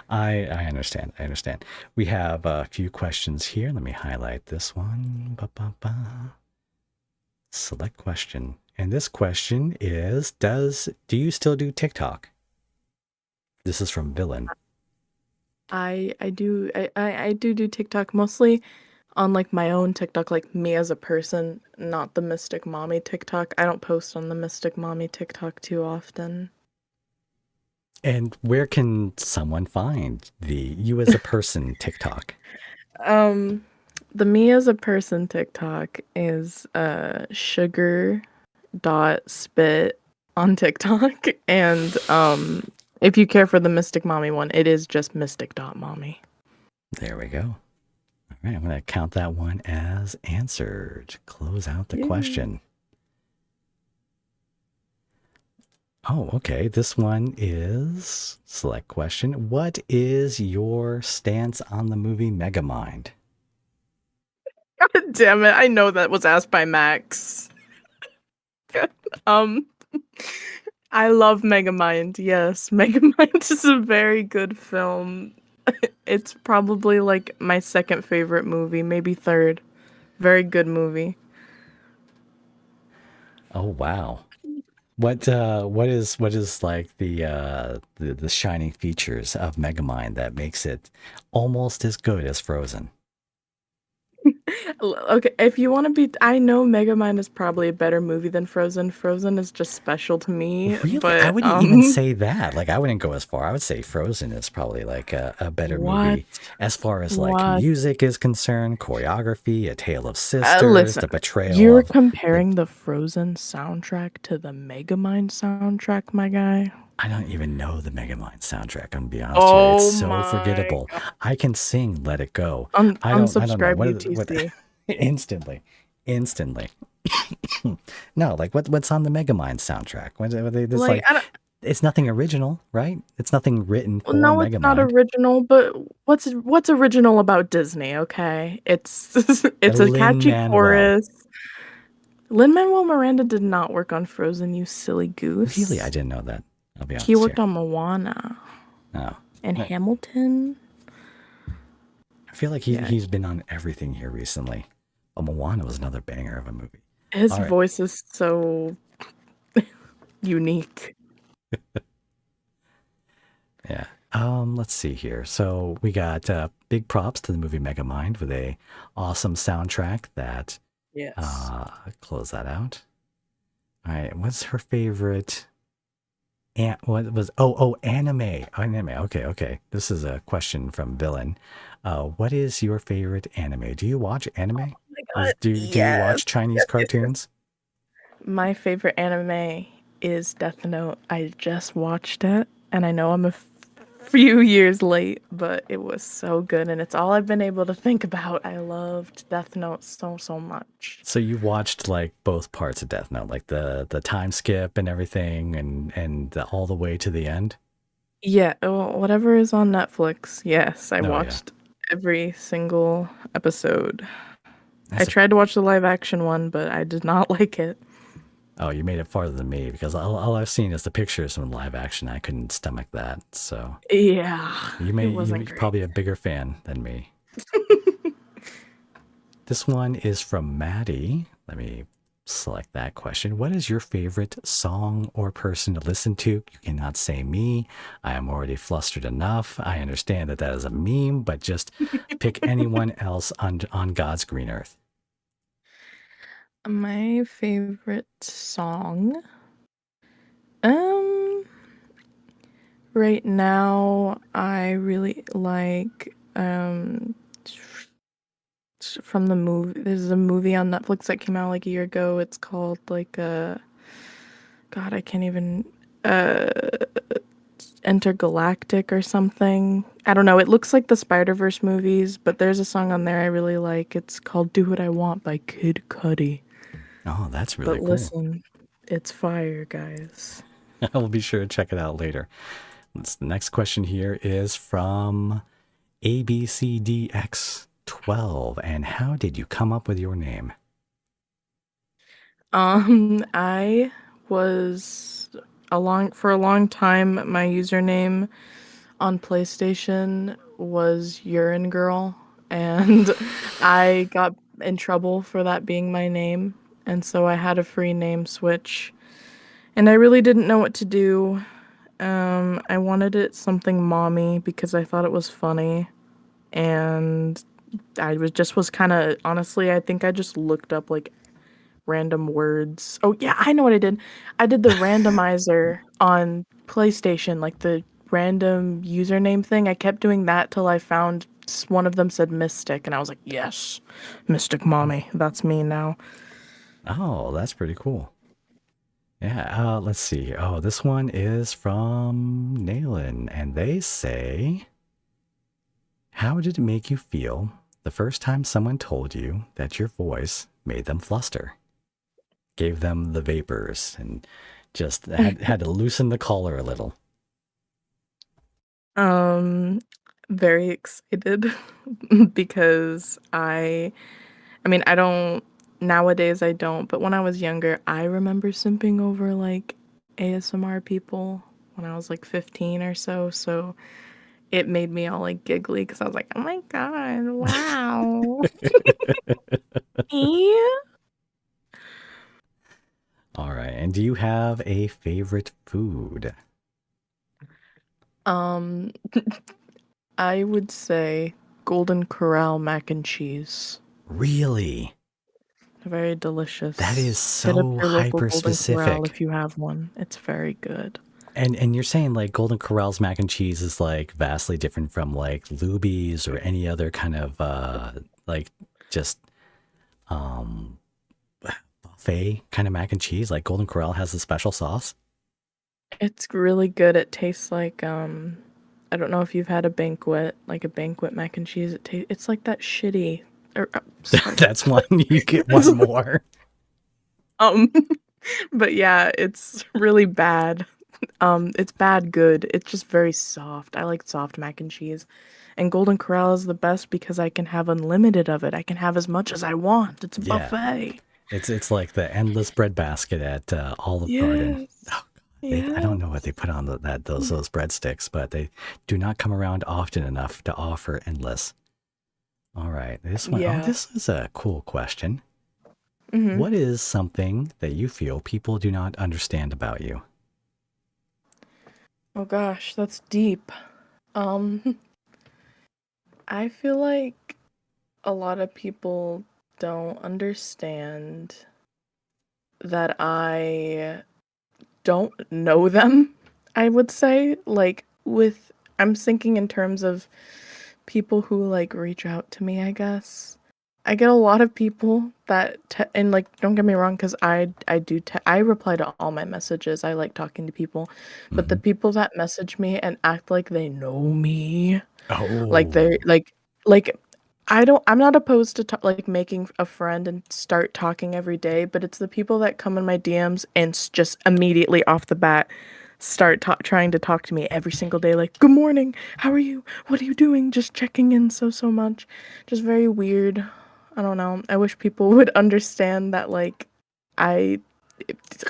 I understand. I understand. We have a few questions here. Let me highlight this one. Ba, ba, ba. Select question. And this question is do you still do TikTok? This is from Villain. I do TikTok mostly on, like, my own TikTok, like, me as a person, not the Mystic Mommy TikTok. I don't post on the Mystic Mommy TikTok too often. And where can someone find the you as a person TikTok? Um, the me as a person TikTok is, sugar dot spit on TikTok, and, if you care for the Mystic Mommy one, it is just mystic dot mommy. There we go. All right, I'm going to count that one as answered. Close out the Yay. question. Oh, okay. This one is select question. What is your stance on the movie Megamind? God damn it, I know that was asked by Max. Um, I love Megamind, yes, Megamind is a very good film. It's probably, like, my second favorite movie, maybe third. Very good movie. Oh, wow. What is like the shining features of Megamind that makes it almost as good as Frozen? Okay, if you wanna be I know Megamind is probably a better movie than Frozen. Frozen is just special to me, Really, I but, wouldn't even say that. Like, I wouldn't go as far. I would say Frozen is probably like a better What? movie as far as like What? music is concerned, choreography, A Tale of Sisters, Listen, the betrayal you're of the. comparing the Frozen soundtrack to the Megamind soundtrack, my guy? I don't even know the Megamind soundtrack. I'm gonna be honest here. It's Oh so my forgettable. god. I can sing "Let It Go." I don't know Unsubscribe what UTC. instantly, instantly. No, like what's on the Megamind soundtrack? This Like, like I don't it's nothing original, right? It's nothing written for no, it's not Megamind. original, but what's original about Disney, okay? It's it's a Lin catchy Manuel. chorus. Lin-Manuel Miranda did not work on Frozen, you silly Really, I goose. didn't know that. I'll be He honest worked here. on Moana Oh, and I Hamilton. I feel like Yeah, he's been on everything here recently. Oh, Moana was another banger of a movie. his All right, voice is so unique. yeah. Let's see here. So we got big props to the movie Megamind with a awesome soundtrack that Yes. close that out. All right, what's her favorite? What was anime? Okay. This is a question from Villain. What is your favorite anime? Do you watch anime? Oh my god, Do you yes. watch Chinese Yes. cartoons? My favorite anime is Death Note. I just watched it, and I know I'm a few years late, but it was so good, and it's all I've been able to think about. I loved Death Note so, so much. So you've watched like both parts of Death Note, like the time skip and everything, and all the way to the end. Yeah, well, whatever is on Netflix. Yes, I Oh yeah, watched every single episode. I that's a. tried to watch the live action one, but I did not like it. Oh, you made it farther than me because all I've seen is the pictures from live action. I couldn't stomach that. So Yeah, it wasn't you're great. probably a bigger fan than me. This one is from Maddie. Let me select that question. What is your favorite song or person to listen to? You cannot say me. I am already flustered enough. I understand that that is a meme, but just pick anyone else on God's green earth. My favorite song. Um, right now I really like from the movie. There's a movie on Netflix that came out like a year ago. It's called like God, I can't even uh Intergalactic or something. I don't know. It looks like the Spider-Verse movies, but there's a song on there I really like. It's called Do What I Want by Kid Cudi. Oh, that's really But cool. listen, it's fire, guys. I will be sure to check it out later. The next question here is from ABCDX12. And how did you come up with your name? I was for a long time my username on PlayStation was Urine Girl, and I got in trouble for that being my name, and so I had a free name switch, and I really didn't know what to do. I wanted it something mommy because I thought it was funny, and I was kind of honestly, I think I just looked up like random words. Oh yeah, I know what I did. I did the randomizer on PlayStation, like the random username thing. I kept doing that till I found one of them said Mystic, and I was like, yes, Mystic Mommy. That's me now. Oh, that's pretty cool. Yeah, let's see. Oh, this one is from Nayland, and they say, how did it make you feel the first time someone told you that your voice made them fluster? Gave them the vapors and just had to loosen the collar a little. Um, very excited because I mean, I don't nowadays I don't, but when I was younger, I remember simping over like ASMR people when I was like 15 or so. So it made me all like giggly because I was like, oh my God, wow. Yeah. All right. And do you have a favorite food? Um, I would say Golden Corral mac and cheese. Really? Very That is delicious. Hit up so your local hyper Golden Corral specific. if you have one. It's very good. And you're saying like Golden Corral's mac and cheese is like vastly different from like Luby's or any other kind of like just um buffet kind of mac and cheese. Like Golden Corral has a special sauce. It's really good. It tastes like I don't know if you've had a banquet, like a banquet mac and cheese. It's like that shitty or sorry. That's one you get one more. um but yeah, it's really bad. It's bad good. It's just very soft. I like soft mac and cheese. And Golden Corral is the best because I can have unlimited of it. I can have as much as I want. It's a Yeah. buffet. It's like the endless breadbasket at Olive Garden. Yes. Oh, I don't know what Yes. they put on those breadsticks, but they do not come around often enough to offer endless. All right, this one. Oh, Yeah. this is a cool question. Mhm. What is something that you feel people do not understand about you? Oh gosh, that's deep. Um I feel like a lot of people don't understand that I don't know them, I would say. Like, I'm thinking in terms of people who like reach out to me, I guess. I get a lot of people that, and like, don't get me wrong, because I reply to all my messages. I like talking to people, but the Hmm. people that message me and act like they know me, like Oh, like I'm not opposed to like making a friend and start talking every day, but it's the people that come in my DMs and just immediately off the bat start trying to talk to me every single day like, "Good morning. How are you? What are you doing?" Just checking in so much. Just very weird. I don't know. I wish people would understand that like I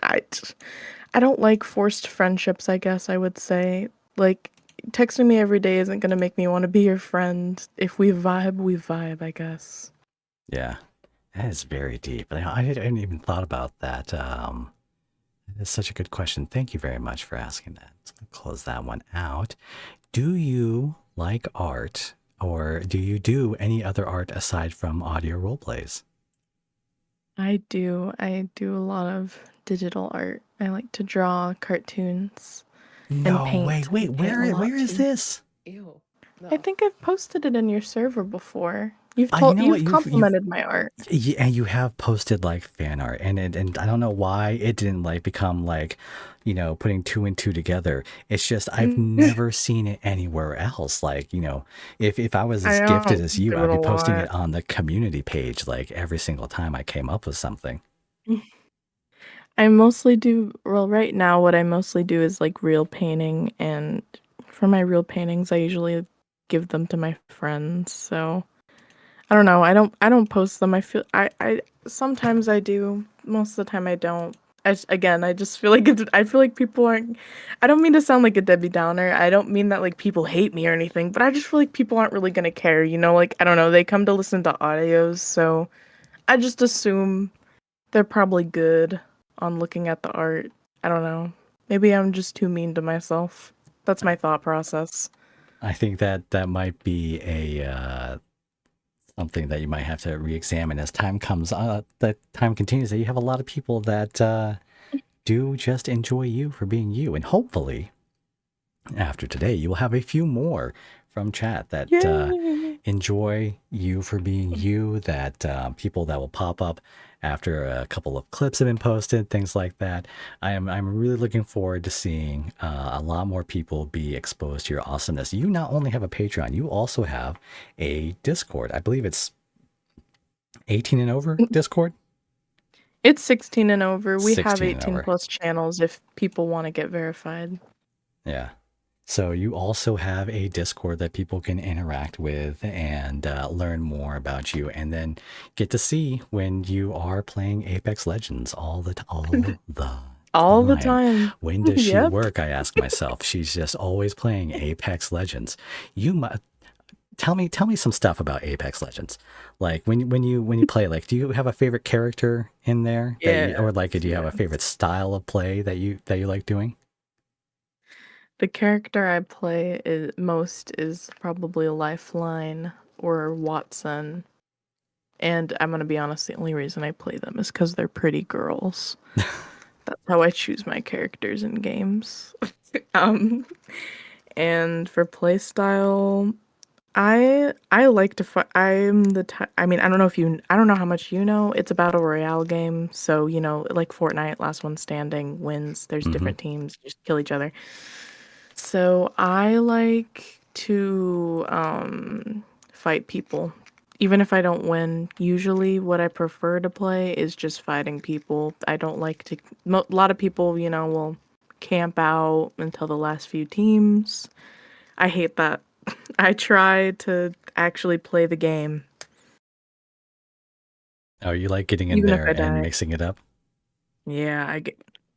I I don't like forced friendships, I guess I would say. Like, texting me every day isn't gonna make me want to be your friend. If we vibe, I guess. yeah, that is very deep. I didn't even thought about that. It's such a good question. Thank you very much for asking that. Let's close that one out. Do you like art, or do you do any other art aside from audio role plays? I do. I do a lot of digital art. I like to draw cartoons and No way. paint. I Wait, paint a lot where is too. this? Ew. I No. think I've posted it in your server before. You know what? You've complimented my art. And you have posted like fan art, and I don't know why it didn't like become like, putting two and two together. It's just I've I never seen it anywhere else. Like, if I was as gifted as don't you, do I'd it a be posting it lot. on the community page like every single time I came up with something. I mostly do, well, right now, what I mostly do is like real painting, and for my real paintings, I usually give them to my friends. So I don't know. I don't post them. I sometimes I do. Most of the time I don't. Again, I just feel like I feel like people aren't. I don't mean to sound like a Debbie Downer. I don't mean that like people hate me or anything, but I just feel like people aren't really gonna care. Like I don't know. They come to listen to audios, so I just assume they're probably good on looking at the art. I don't know. Maybe I'm just too mean to myself. That's my thought process. I think that that might be a something that you might have to re-examine as time comes. That time continues. That you have a lot of people that do just enjoy you for being you, and hopefully after today, you will have a few more from chat that Yay! enjoy you for being you, that people that will pop up after a couple of clips have been posted, things like that. I'm really looking forward to seeing a lot more people be exposed to your awesomeness. You not only have a Patreon, you also have a Discord. I believe it's 18 and over Discord. It's 16 and over. We have 16 and 18 over. plus channels if people want to get verified. Yeah. So you also have a Discord that people can interact with and learn more about you, and then get to see when you are playing Apex Legends all the All the time. time. When does she Yep. work? I ask myself. She's just always playing Apex Legends. You mu- tell me some stuff about Apex Legends. Like when you play, like, do you have a favorite character in there that you, or like, Yes, do you have a favorite yes. style of play that you like doing? The character I play most is probably Lifeline or Watson. And I'm gonna be honest, the only reason I play them is because they're pretty girls. That's how I choose my characters in games. Um, and for playstyle, I like to fight. I'm the type. I mean, I don't know how much you know. It's a battle royale game, so like Fortnite, last one standing wins. There's Mm-hmm. different teams, just kill each other. So I like to fight people. Even if I don't win, usually what I prefer to play is just fighting people. I don't like to. A lot of people, will camp out until the last few teams. I hate that. I try to actually play the game, Oh, you like getting in even if there I and die. mixing it up? Yeah,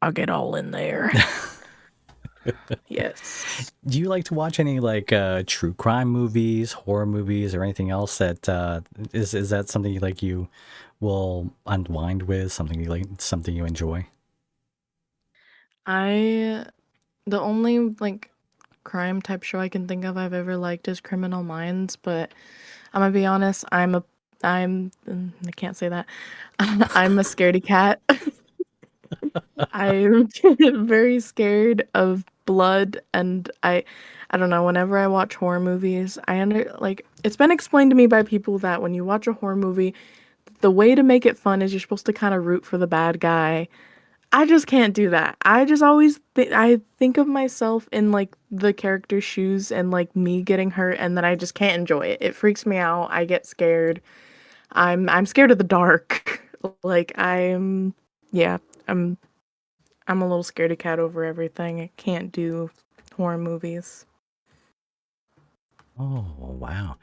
I'll get all in there. Yes. Do you like to watch any like true crime movies, horror movies, or anything else that is that something you will unwind with, something you like, something you enjoy? I the only like crime type show I can think of I've ever liked is Criminal Minds, but I'm gonna be honest, I can't say that. I'm a scaredy cat. I'm very scared of blood, and I don't know, whenever I watch horror movies, it's been explained to me by people that when you watch a horror movie, the way to make it fun is you're supposed to kind of root for the bad guy. I just can't do that. I just always I think of myself in like the character's shoes and like me getting hurt, and then I just can't enjoy it. It freaks me out. I get scared. I'm scared of the dark. Like yeah, I'm I'm a little scaredy cat over everything. I can't do horror movies. Oh, wow.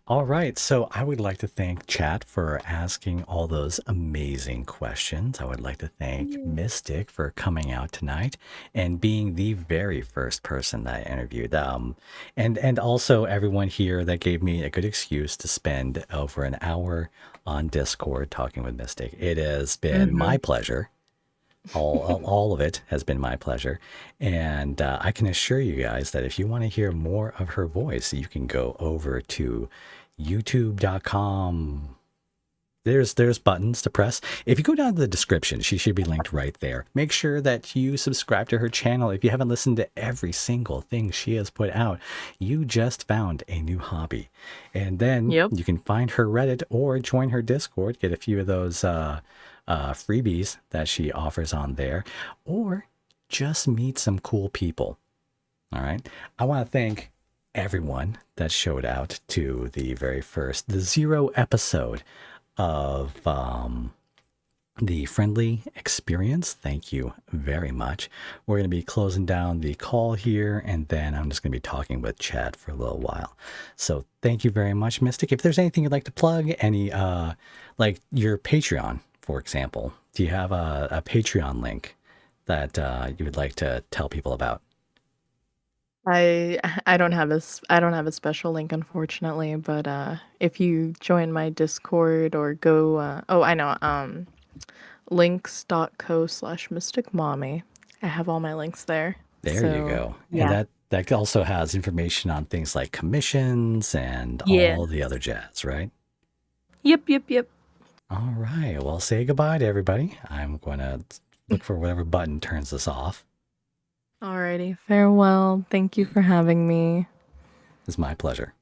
All right. So I would like to thank Chat for asking all those amazing questions. I would like to thank Yeah. Mystic for coming out tonight and being the very first person that I interviewed. And also everyone here that gave me a good excuse to spend over an hour on Discord talking with Mystic. It has been my Mhm. pleasure. All of it has been my pleasure. And I can assure you guys that if you want to hear more of her voice, you can go over to youtube.com there's buttons to press. If you go down to the description, she should be linked right there. Make sure that you subscribe to her channel. If you haven't listened to every single thing she has put out, you just found a new hobby. And then Yep. you can find her Reddit or join her Discord, get a few of those freebies that she offers on there, or just meet some cool people. All right. I want to thank everyone that showed out to the 0 episode of the friendly experience. Thank you very much. We're going to be closing down the call here, and then I'm just going to be talking with Chad for a little while. So thank you very much, Mystic. If there's anything you'd like to plug, any like your Patreon, for example, do you have a Patreon link that you would like to tell people about? I don't have I don't have a special link, unfortunately, but if you join my Discord or go oh, I know, links.co/mystic mommy. I have all my links there. There you So go. And yeah. that also has information on things like commissions and Yeah. all the other jazz, right? Yep, yep, yep. All right. Well, say goodbye to everybody. I'm going to look for whatever button turns this off. Alrighty. Farewell. Thank you for having me. It's my pleasure.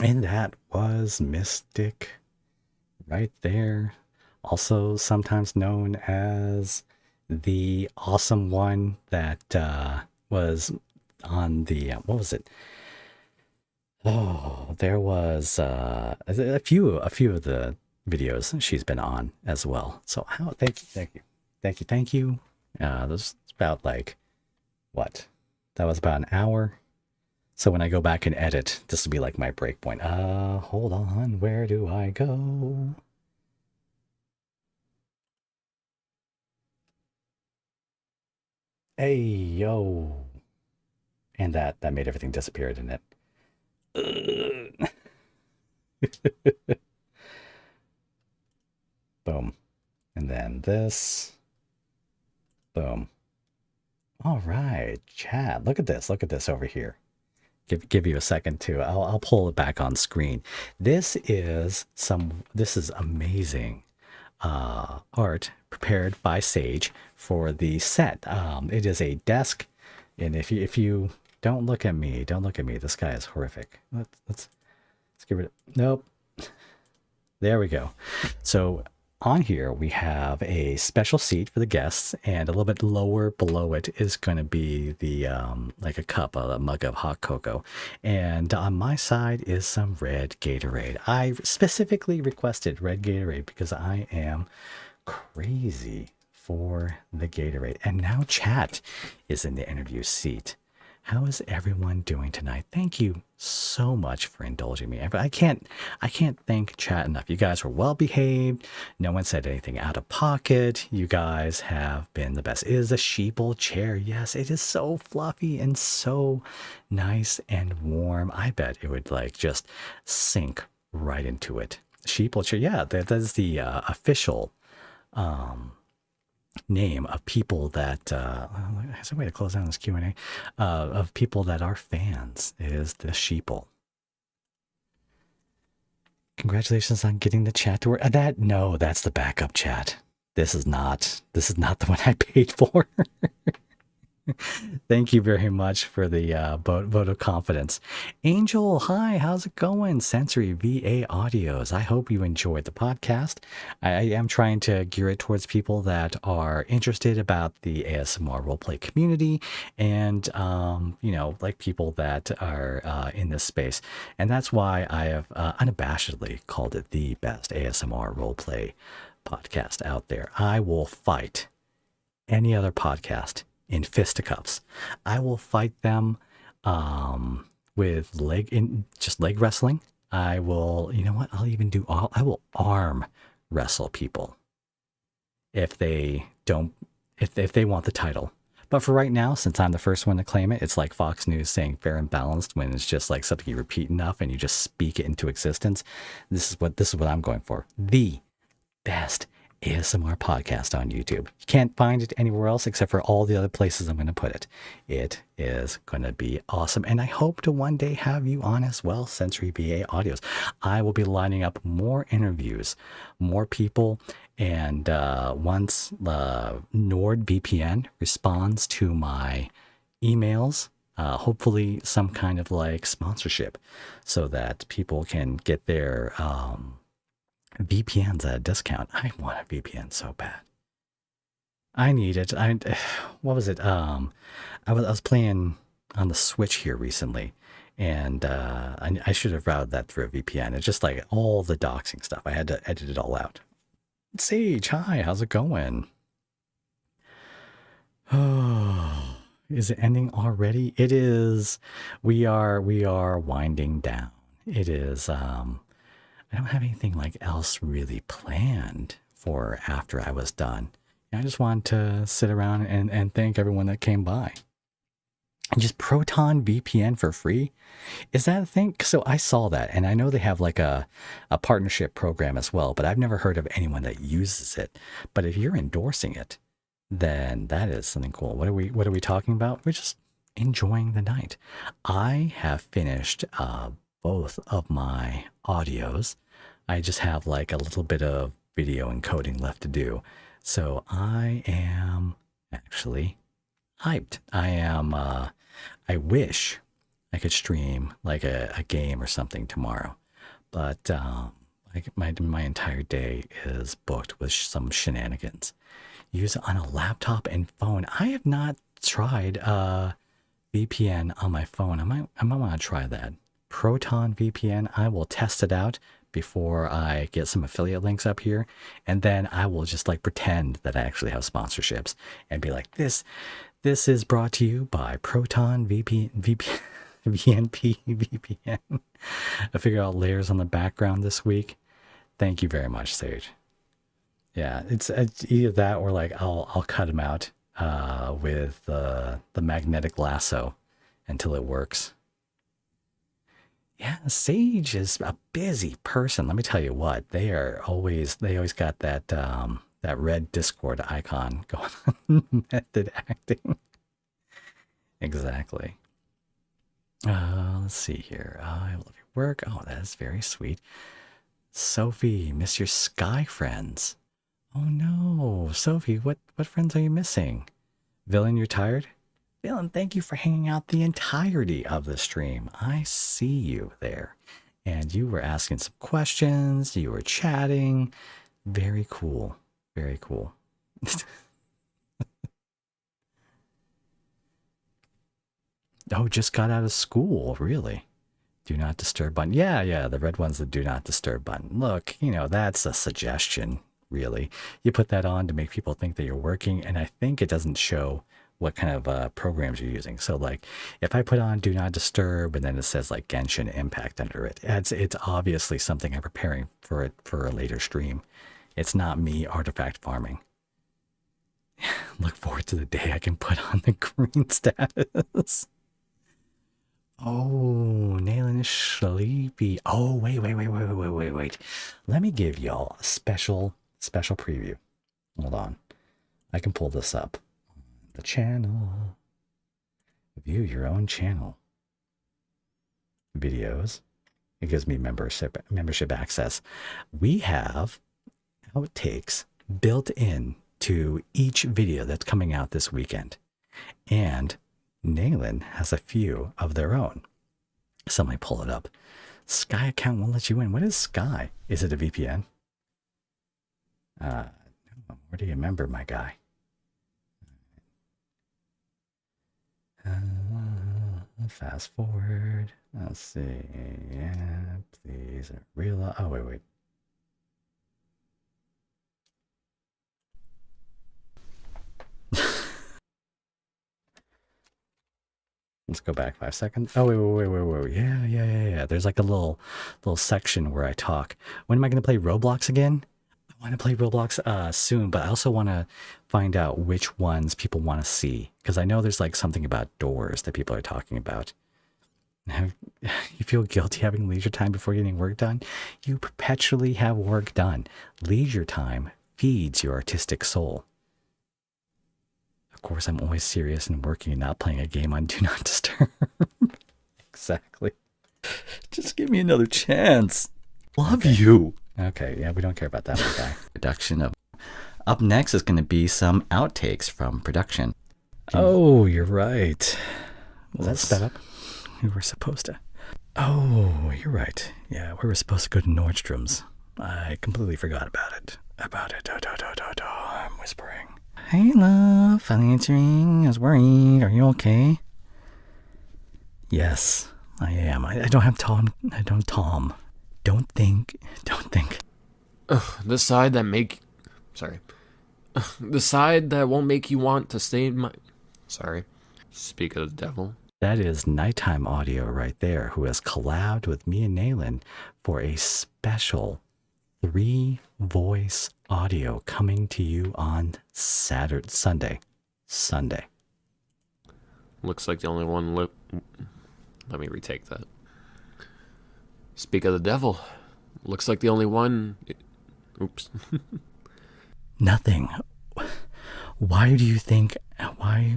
And that was Mystic right there. Also sometimes known as the awesome one that was on the, what was it? Oh, there was a few of the videos she's been on as well. So thank you. This is about like what? That was about an hour. So when I go back and edit, this will be like my break point. Hold on, where do I go? Hey yo, and that made everything disappear, didn't it? Boom. And then this. Boom. All right, Chad. Look at this. Look at this over here. Give you a second to. I'll pull it back on screen. This is amazing art prepared by Sage for the set. It is a desk, and if you don't look at me, don't look at me. This guy is horrific. Let's get rid of. Nope. There we go. So on here, we have a special seat for the guests, and a little bit lower below it is going to be the like a cup, a mug of hot cocoa. And on my side is some red Gatorade. I specifically requested red Gatorade because I am crazy for the Gatorade. And now Chat is in the interview seat. How is everyone doing tonight? Thank you so much for indulging me. I can't thank Chat enough. You guys were well behaved. No one said anything out of pocket. You guys have been the best. It is a sheeple chair. Yes, it is so fluffy and so nice and warm. I bet it would like just sink right into it. Sheeple chair. Yeah, that is the official name of people that has a way to close down this Q&A of people that are fans is the sheeple. Congratulations on getting the chat to work. That's the backup chat. This is not the one I paid for. Thank you very much for the vote of confidence. Angel, hi, how's it going? Sensory VA Audios. I hope you enjoyed the podcast. I am trying to gear it towards people that are interested about the ASMR roleplay community and, like people that are in this space. And that's why I have unabashedly called it the best ASMR roleplay podcast out there. I will fight any other podcast in fisticuffs. I will fight them with leg wrestling. I will, you know what? I will arm wrestle people if they want the title. But for right now, since I'm the first one to claim it, it's like Fox News saying fair and balanced when it's just like something you repeat enough and you just speak it into existence. This is what I'm going for. The best ASMR podcast on YouTube. You can't find it anywhere else except for all the other places I'm going to put it. It is going to be awesome. And I hope to one day have you on as well, Sensory VA Audios. I will be lining up more interviews, more people. And once NordVPN responds to my emails, hopefully some kind of like sponsorship so that people can get their VPNs at a discount. I want a VPN so bad. I need it. What was it? I was playing on the Switch here recently, and I should have routed that through a VPN. It's just like all the doxing stuff. I had to edit it all out. Sage, hi, how's it going? Oh, is it ending already? It is. We are winding down. It is. I don't have anything like else really planned for after I was done. I just wanted to sit around and thank everyone that came by. And just Proton VPN for free? Is that a thing? So I saw that, and I know they have like a partnership program as well, but I've never heard of anyone that uses it. But if you're endorsing it, then that is something cool. What are we talking about? We're just enjoying the night. I have finished both of my audios. I just have like a little bit of video encoding left to do. So I am actually hyped. I wish I could stream like a game or something tomorrow, but like my entire day is booked with some shenanigans. Use it on a laptop and phone. I have not tried VPN on my phone. I might want to try that. Proton VPN. I will test it out before I get some affiliate links up here, and then I will just like pretend that I actually have sponsorships and be like, this is brought to you by Proton VPN. I figure out layers on the background this week. Thank you very much, Sage. Yeah, it's either that or like I'll cut them out with the magnetic lasso until it works. Yeah, Sage is a busy person. Let me tell you what, they always got that that red Discord icon going on. Method acting. Exactly. Let's see here. I love your work. Oh, that is very sweet. Sophie, miss your Sky friends. Oh no, Sophie, what friends are you missing? Villain, you're tired? Villain, thank you for hanging out the entirety of the stream. I see you there. And you were asking some questions, you were chatting. Very cool. Very cool. Oh, just got out of school, really? Do not disturb button. Yeah, the red one's the do not disturb button. Look, that's a suggestion, really. You put that on to make people think that you're working, and I think it doesn't show what kind of programs you're using. So like if I put on do not disturb and then it says like Genshin Impact under it, it's obviously something I'm preparing for a later stream. It's not me artifact farming. Look forward to the day I can put on the green status. Oh, Nailing is sleepy. Oh, wait. Let me give y'all a special preview. Hold on. I can pull this up. The channel. View your own channel. Videos. It gives me membership access. We have outtakes built in to each video that's coming out this weekend. And Naylin has a few of their own. So let me pull it up. Sky account won't let you in. What is Sky? Is it a VPN? No, where do you remember, my guy? Fast forward. Let's see. Yeah, please. Real. Oh, wait. Let's go back 5 seconds. Oh, wait. Yeah. There's like a little section where I talk. When am I going to play Roblox again? I want to play Roblox soon, but I also want to find out which ones people want to see. Because I know there's like something about doors that people are talking about. You feel guilty having leisure time before getting work done? You perpetually have work done. Leisure time feeds your artistic soul. Of course, I'm always serious and working and not playing a game on Do Not Disturb. Exactly. Just give me another chance. Love you. Okay, yeah, we don't care about that one guy. Production of. Up next is going to be some outtakes from production. Oh, you're right. Was that sped up? We were supposed to. Oh, you're right. Yeah, we were supposed to go to Nordstrom's. I completely forgot about it. I'm whispering. Hey, love. Finally answering. I was worried. Are you okay? Yes, I am. I don't have Tom. I don't Tom. Don't think. The side that make... Sorry. The side that won't make you want to stay in my... Sorry. Speak of the devil. That is Nighttime Audio right there, who has collabed with me and Nayland for a special 3-voice audio coming to you on Sunday. Looks like the only one... Let me retake that. Speak of the devil. Looks like the only one... Oops. Nothing. Why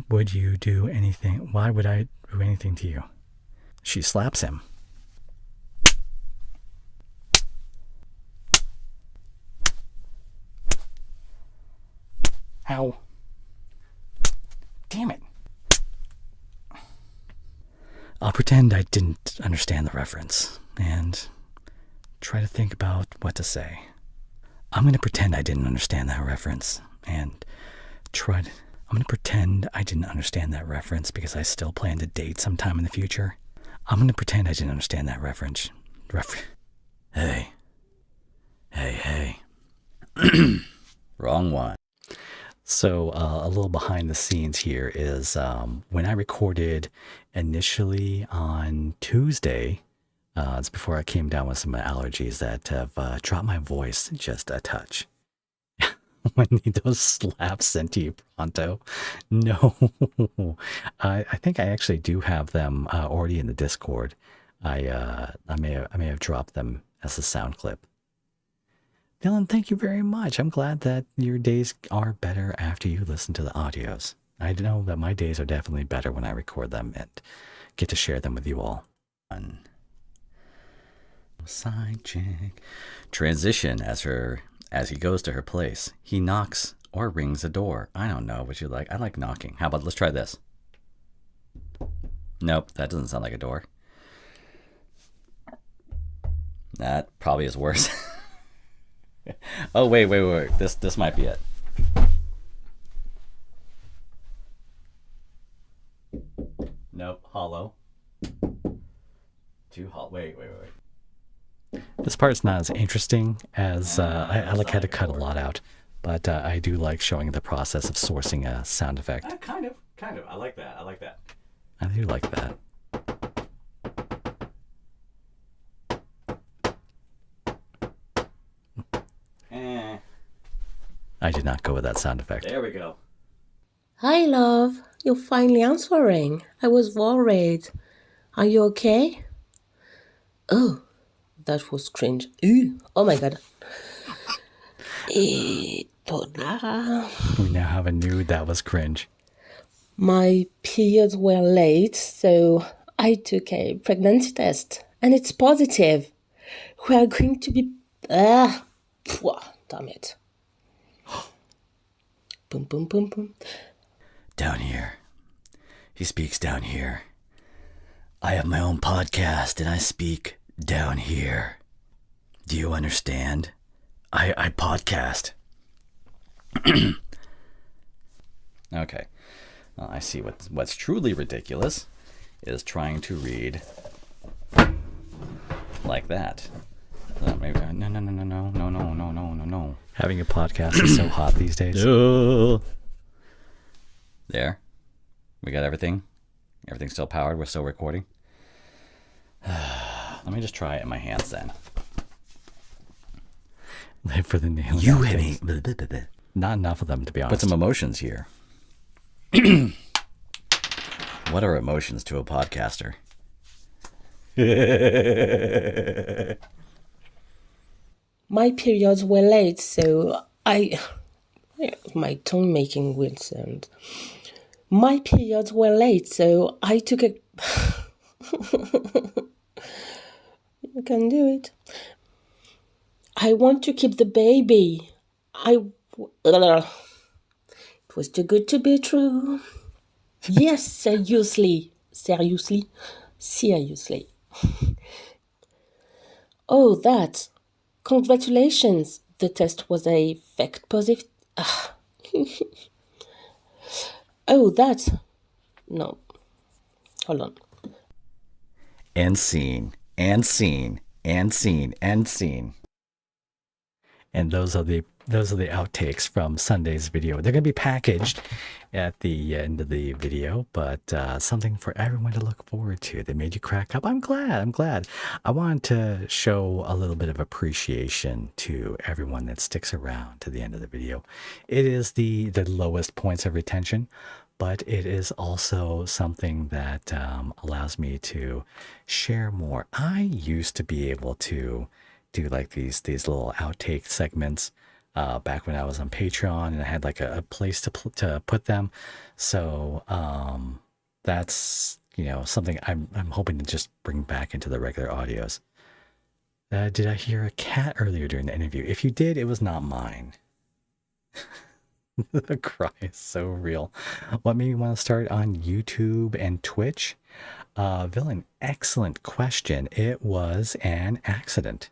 would you do anything? Why would I do anything to you? She slaps him. Ow. Damn it. I'll pretend I didn't understand the reference and try to think about what to say. I'm going to pretend I didn't understand that reference and I'm going to pretend I didn't understand that reference because I still plan to date sometime in the future. I'm going to pretend I didn't understand that reference. Hey. Wrong one. So a little behind the scenes here is when I recorded initially on Tuesday, it's before I came down with some allergies that have dropped my voice just a touch. I need those slaps sent to you pronto. No, I think I actually do have them already in the Discord. I may have dropped them as a sound clip. Dylan, thank you very much. I'm glad that your days are better after you listen to the audios. I know that my days are definitely better when I record them and get to share them with you all. Side chick. Transition as he goes to her place. He knocks or rings a door. I don't know what you like. I like knocking. How about let's try this? Nope, that doesn't sound like a door. That probably is worse. Oh, wait. This might be it. Nope, hollow. Too hollow. Wait. This part's not as interesting as I like had to cut a lot out, but I do like showing the process of sourcing a sound effect. Kind of. I like that. I do like that. I did not go with that sound effect. There we go. Hi, love. You're finally answering. I was worried. Are you okay? Oh, that was cringe. Ew. Oh my god. Donna. We now have a nude that was cringe. My periods were late, so I took a pregnancy test, and it's positive. We are going to be... damn it. Boom. Down here. He speaks down here. I have my own podcast and I speak down here. Do you understand? I podcast. Okay. Well, I see what's truly ridiculous is trying to read like that. Maybe no. Having a podcast is so hot these days. There. We got everything. Everything's still powered. We're still recording. Let me just try it in my hands then. Live for the nail. You hit me. Not enough of them, to be honest. Put some emotions here. What are emotions to a podcaster? My periods were late, so My tongue making weird sound. My periods were late, so I took a. You can do it. I want to keep the baby. It was too good to be true. Yes, seriously. Oh, that. Congratulations. The test was a fact positive. Oh, that. No. Hold on. And scene, and scene, and scene, and scene. And those are the outtakes from Sunday's video. They're going to be packaged at the end of the video, but something for everyone to look forward to. They made you crack up. I'm glad. I wanted to show a little bit of appreciation to everyone that sticks around to the end of the video. It is the lowest points of retention, but it is also something that allows me to share more. I used to be able to do like these little outtake segments back when I was on Patreon, and I had like a place to put them. So that's something I'm hoping to just bring back into the regular audios. Did I hear a cat earlier during the interview? If you did, it was not mine. The cry is so real. What made me want to start on YouTube and Twitch? Villain, excellent question. It was an accident.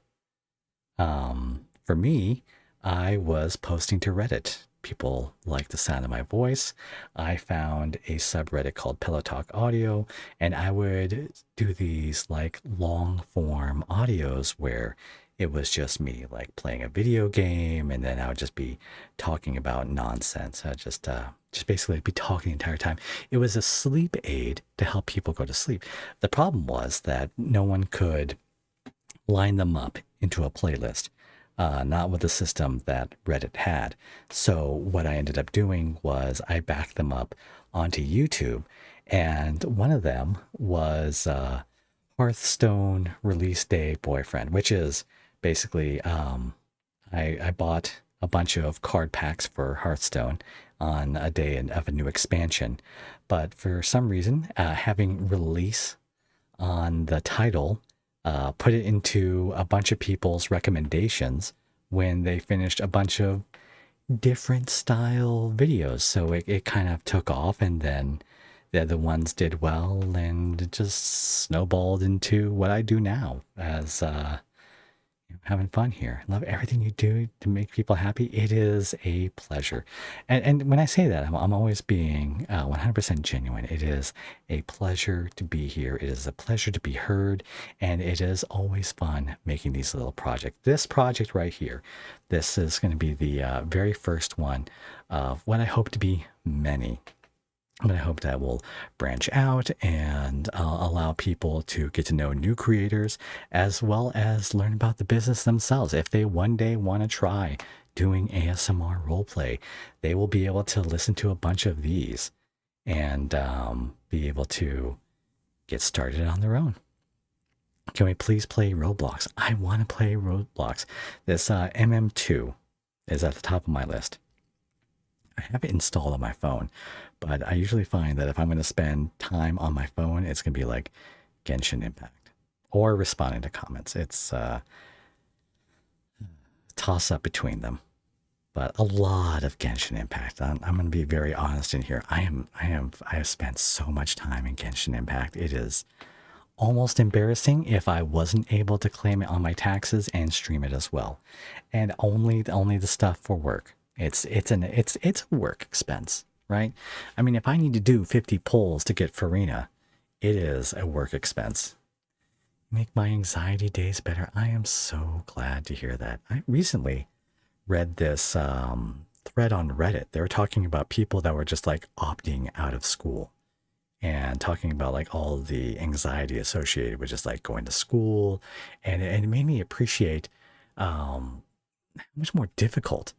For me, I was posting to Reddit. People like the sound of my voice. I found a subreddit called Pillow Talk Audio, and I would do these like long form audios where it was just me like playing a video game, and then I would just be talking about nonsense. I just basically be talking the entire time. It was a sleep aid to help people go to sleep. The problem was that no one could line them up into a playlist, not with the system that Reddit had. So what I ended up doing was I backed them up onto YouTube, and one of them was Hearthstone Release Day Boyfriend, which is basically I bought a bunch of card packs for Hearthstone on a day of a new expansion, but for some reason having release on the title put it into a bunch of people's recommendations when they finished a bunch of different style videos. So it kind of took off, and then the other ones did well, and it just snowballed into what I do now as having fun here. Love everything you do to make people happy. It is a pleasure. And when I say that, I'm always being 100% genuine. It is a pleasure to be here. It is a pleasure to be heard. And it is always fun making these little projects. This project right here, this is going to be the very first one of what I hope to be many. But I hope that will branch out and allow people to get to know new creators, as well as learn about the business themselves. If they one day want to try doing ASMR roleplay, they will be able to listen to a bunch of these and be able to get started on their own. Can we please play Roblox? I want to play Roblox. This MM2 is at the top of my list. I have it installed on my phone, but I usually find that if I'm going to spend time on my phone, it's going to be like Genshin Impact or responding to comments. It's a toss up between them, but a lot of Genshin Impact. I'm going to be very honest in here. I have spent so much time in Genshin Impact. It is almost embarrassing if I wasn't able to claim it on my taxes and stream it as well, and only the stuff for work. It's a work expense, right? I mean, if I need to do 50 pulls to get Farina, it is a work expense. Make my anxiety days better. I am so glad to hear that. I recently read this thread on Reddit. They were talking about people that were just like opting out of school and talking about like all the anxiety associated with just like going to school. And it made me appreciate how much more difficult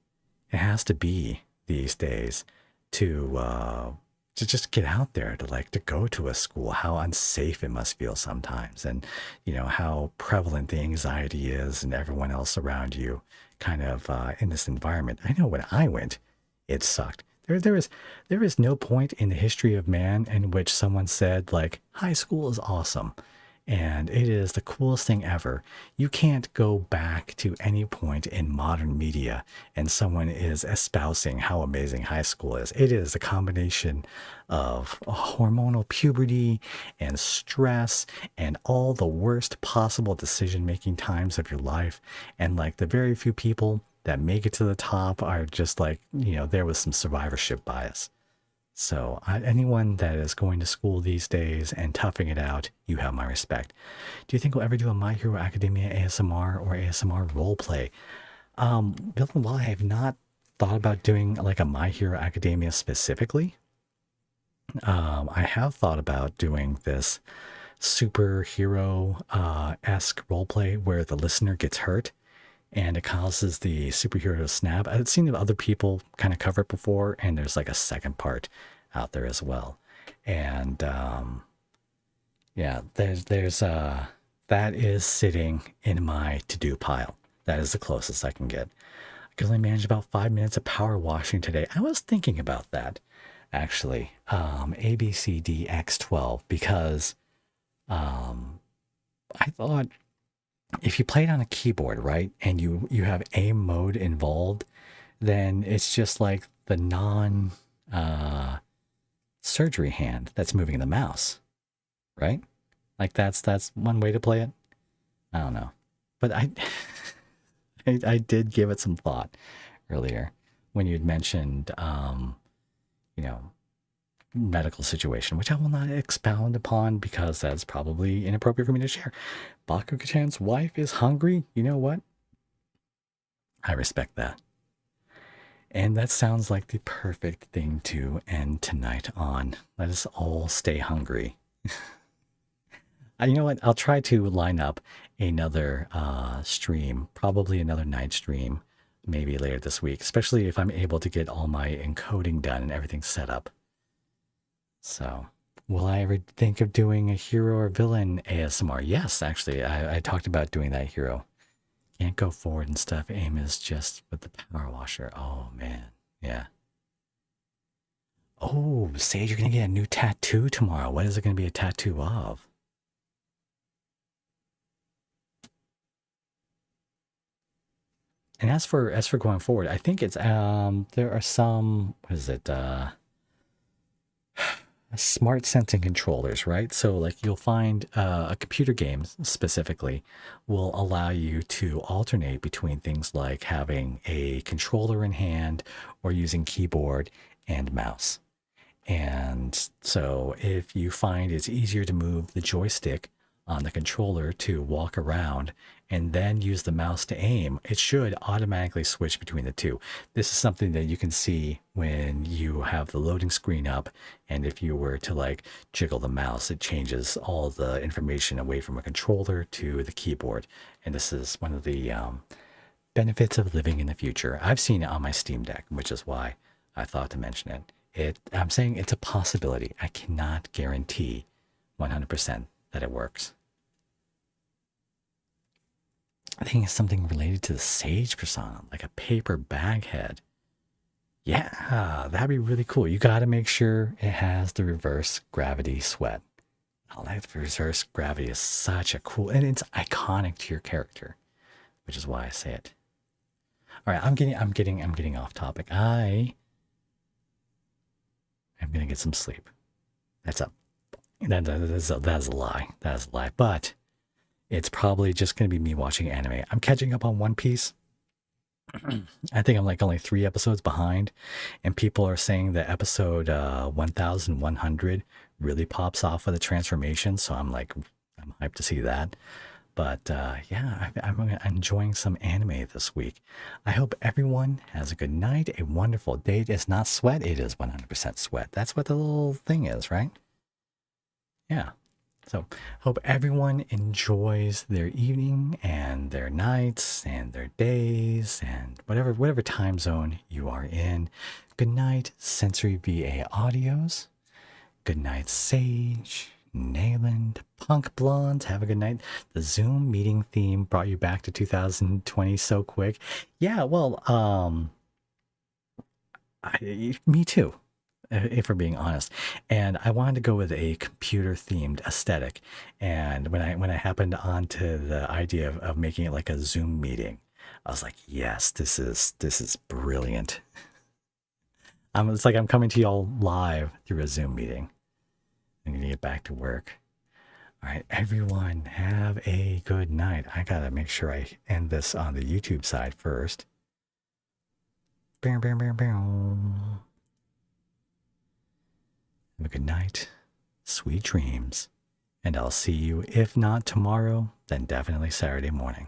it has to be these days to to just get out there, to go to a school, how unsafe it must feel sometimes, and how prevalent the anxiety is and everyone else around you kind of in this environment. I know when I went, it sucked. There is no point in the history of man in which someone said like high school is awesome and it is the coolest thing ever. You can't go back to any point in modern media and someone is espousing how amazing high school is. It is a combination of hormonal puberty and stress and all the worst possible decision-making times of your life. And like the very few people that make it to the top are just like, there was some survivorship bias. So anyone that is going to school these days and toughing it out, you have my respect. Do you think we'll ever do a My Hero Academia ASMR or ASMR roleplay? Bill and Wall, I have not thought about doing like a My Hero Academia specifically. I have thought about doing this superhero-esque roleplay where the listener gets hurt and it causes the superhero to snap. I've seen other people kind of cover it before, and there's like a second part out there as well. And yeah, there's that is sitting in my to-do pile. That is the closest I can get. I could only manage about 5 minutes of power washing today. I was thinking about that actually, ABCDX12, because I thought if you play it on a keyboard, right, and you have aim mode involved, then it's just like the non surgery hand that's moving the mouse, right? Like that's one way to play it. I don't know, but I did give it some thought earlier when you'd mentioned medical situation, which I will not expound upon because that's probably inappropriate for me to share. Bakugo-chan's wife is hungry. You know what? I respect that. And that sounds like the perfect thing to end tonight on. Let us all stay hungry. You know what? I'll try to line up another stream, probably another night stream, maybe later this week, especially if I'm able to get all my encoding done and everything set up. So, will I ever think of doing a hero or villain ASMR? Yes, actually, I talked about doing that hero. Can't go forward and stuff. Aim is just with the power washer. Oh, man. Yeah. Oh, Sage, you're going to get a new tattoo tomorrow. What is it going to be a tattoo of? And as for going forward, I think it's there are some, what is it, smart sensing controllers, right? So like you'll find a computer game specifically will allow you to alternate between things like having a controller in hand or using keyboard and mouse. And so if you find it's easier to move the joystick on the controller to walk around and then use the mouse to aim, it should automatically switch between the two. This is something that you can see when you have the loading screen up, and if you were to like jiggle the mouse, it changes all the information away from a controller to the keyboard. And this is one of the benefits of living in the future. I've seen it on my Steam Deck, which is why I thought to mention it. I'm saying it's a possibility. I cannot guarantee 100% that it works. I think it's something related to the Sage persona, like a paper bag head. Yeah, that'd be really cool. You got to make sure it has the reverse gravity sweat. Oh, that reverse gravity is such a cool, and it's iconic to your character, which is why I say it. All right, I'm getting off topic. I'm gonna get some sleep. That's a lie. That is a lie. But it's probably just going to be me watching anime. I'm catching up on One Piece. I think I'm like only 3 episodes behind, and people are saying that episode 1100 really pops off with the transformation. So I'm hyped to see that. But yeah, I'm enjoying some anime this week. I hope everyone has a good night, a wonderful day. It's not sweat, it is 100% sweat. That's what the little thing is, right? Yeah. So hope everyone enjoys their evening and their nights and their days and whatever time zone you are in. Good night, Sensory VA Audios. Good night, Sage, Nayland, Punk Blonde. Have a good night. The Zoom meeting theme brought you back to 2020 so quick. Yeah, well, me too, if we're being honest. And I wanted to go with a computer themed aesthetic. And when I happened onto the idea of making it like a Zoom meeting, I was like, yes, this is brilliant. It's like I'm coming to y'all live through a Zoom meeting. I need to get back to work. All right, everyone, have a good night. I gotta make sure I end this on the YouTube side first. Have a good night, sweet dreams, and I'll see you, if not tomorrow, then definitely Saturday morning.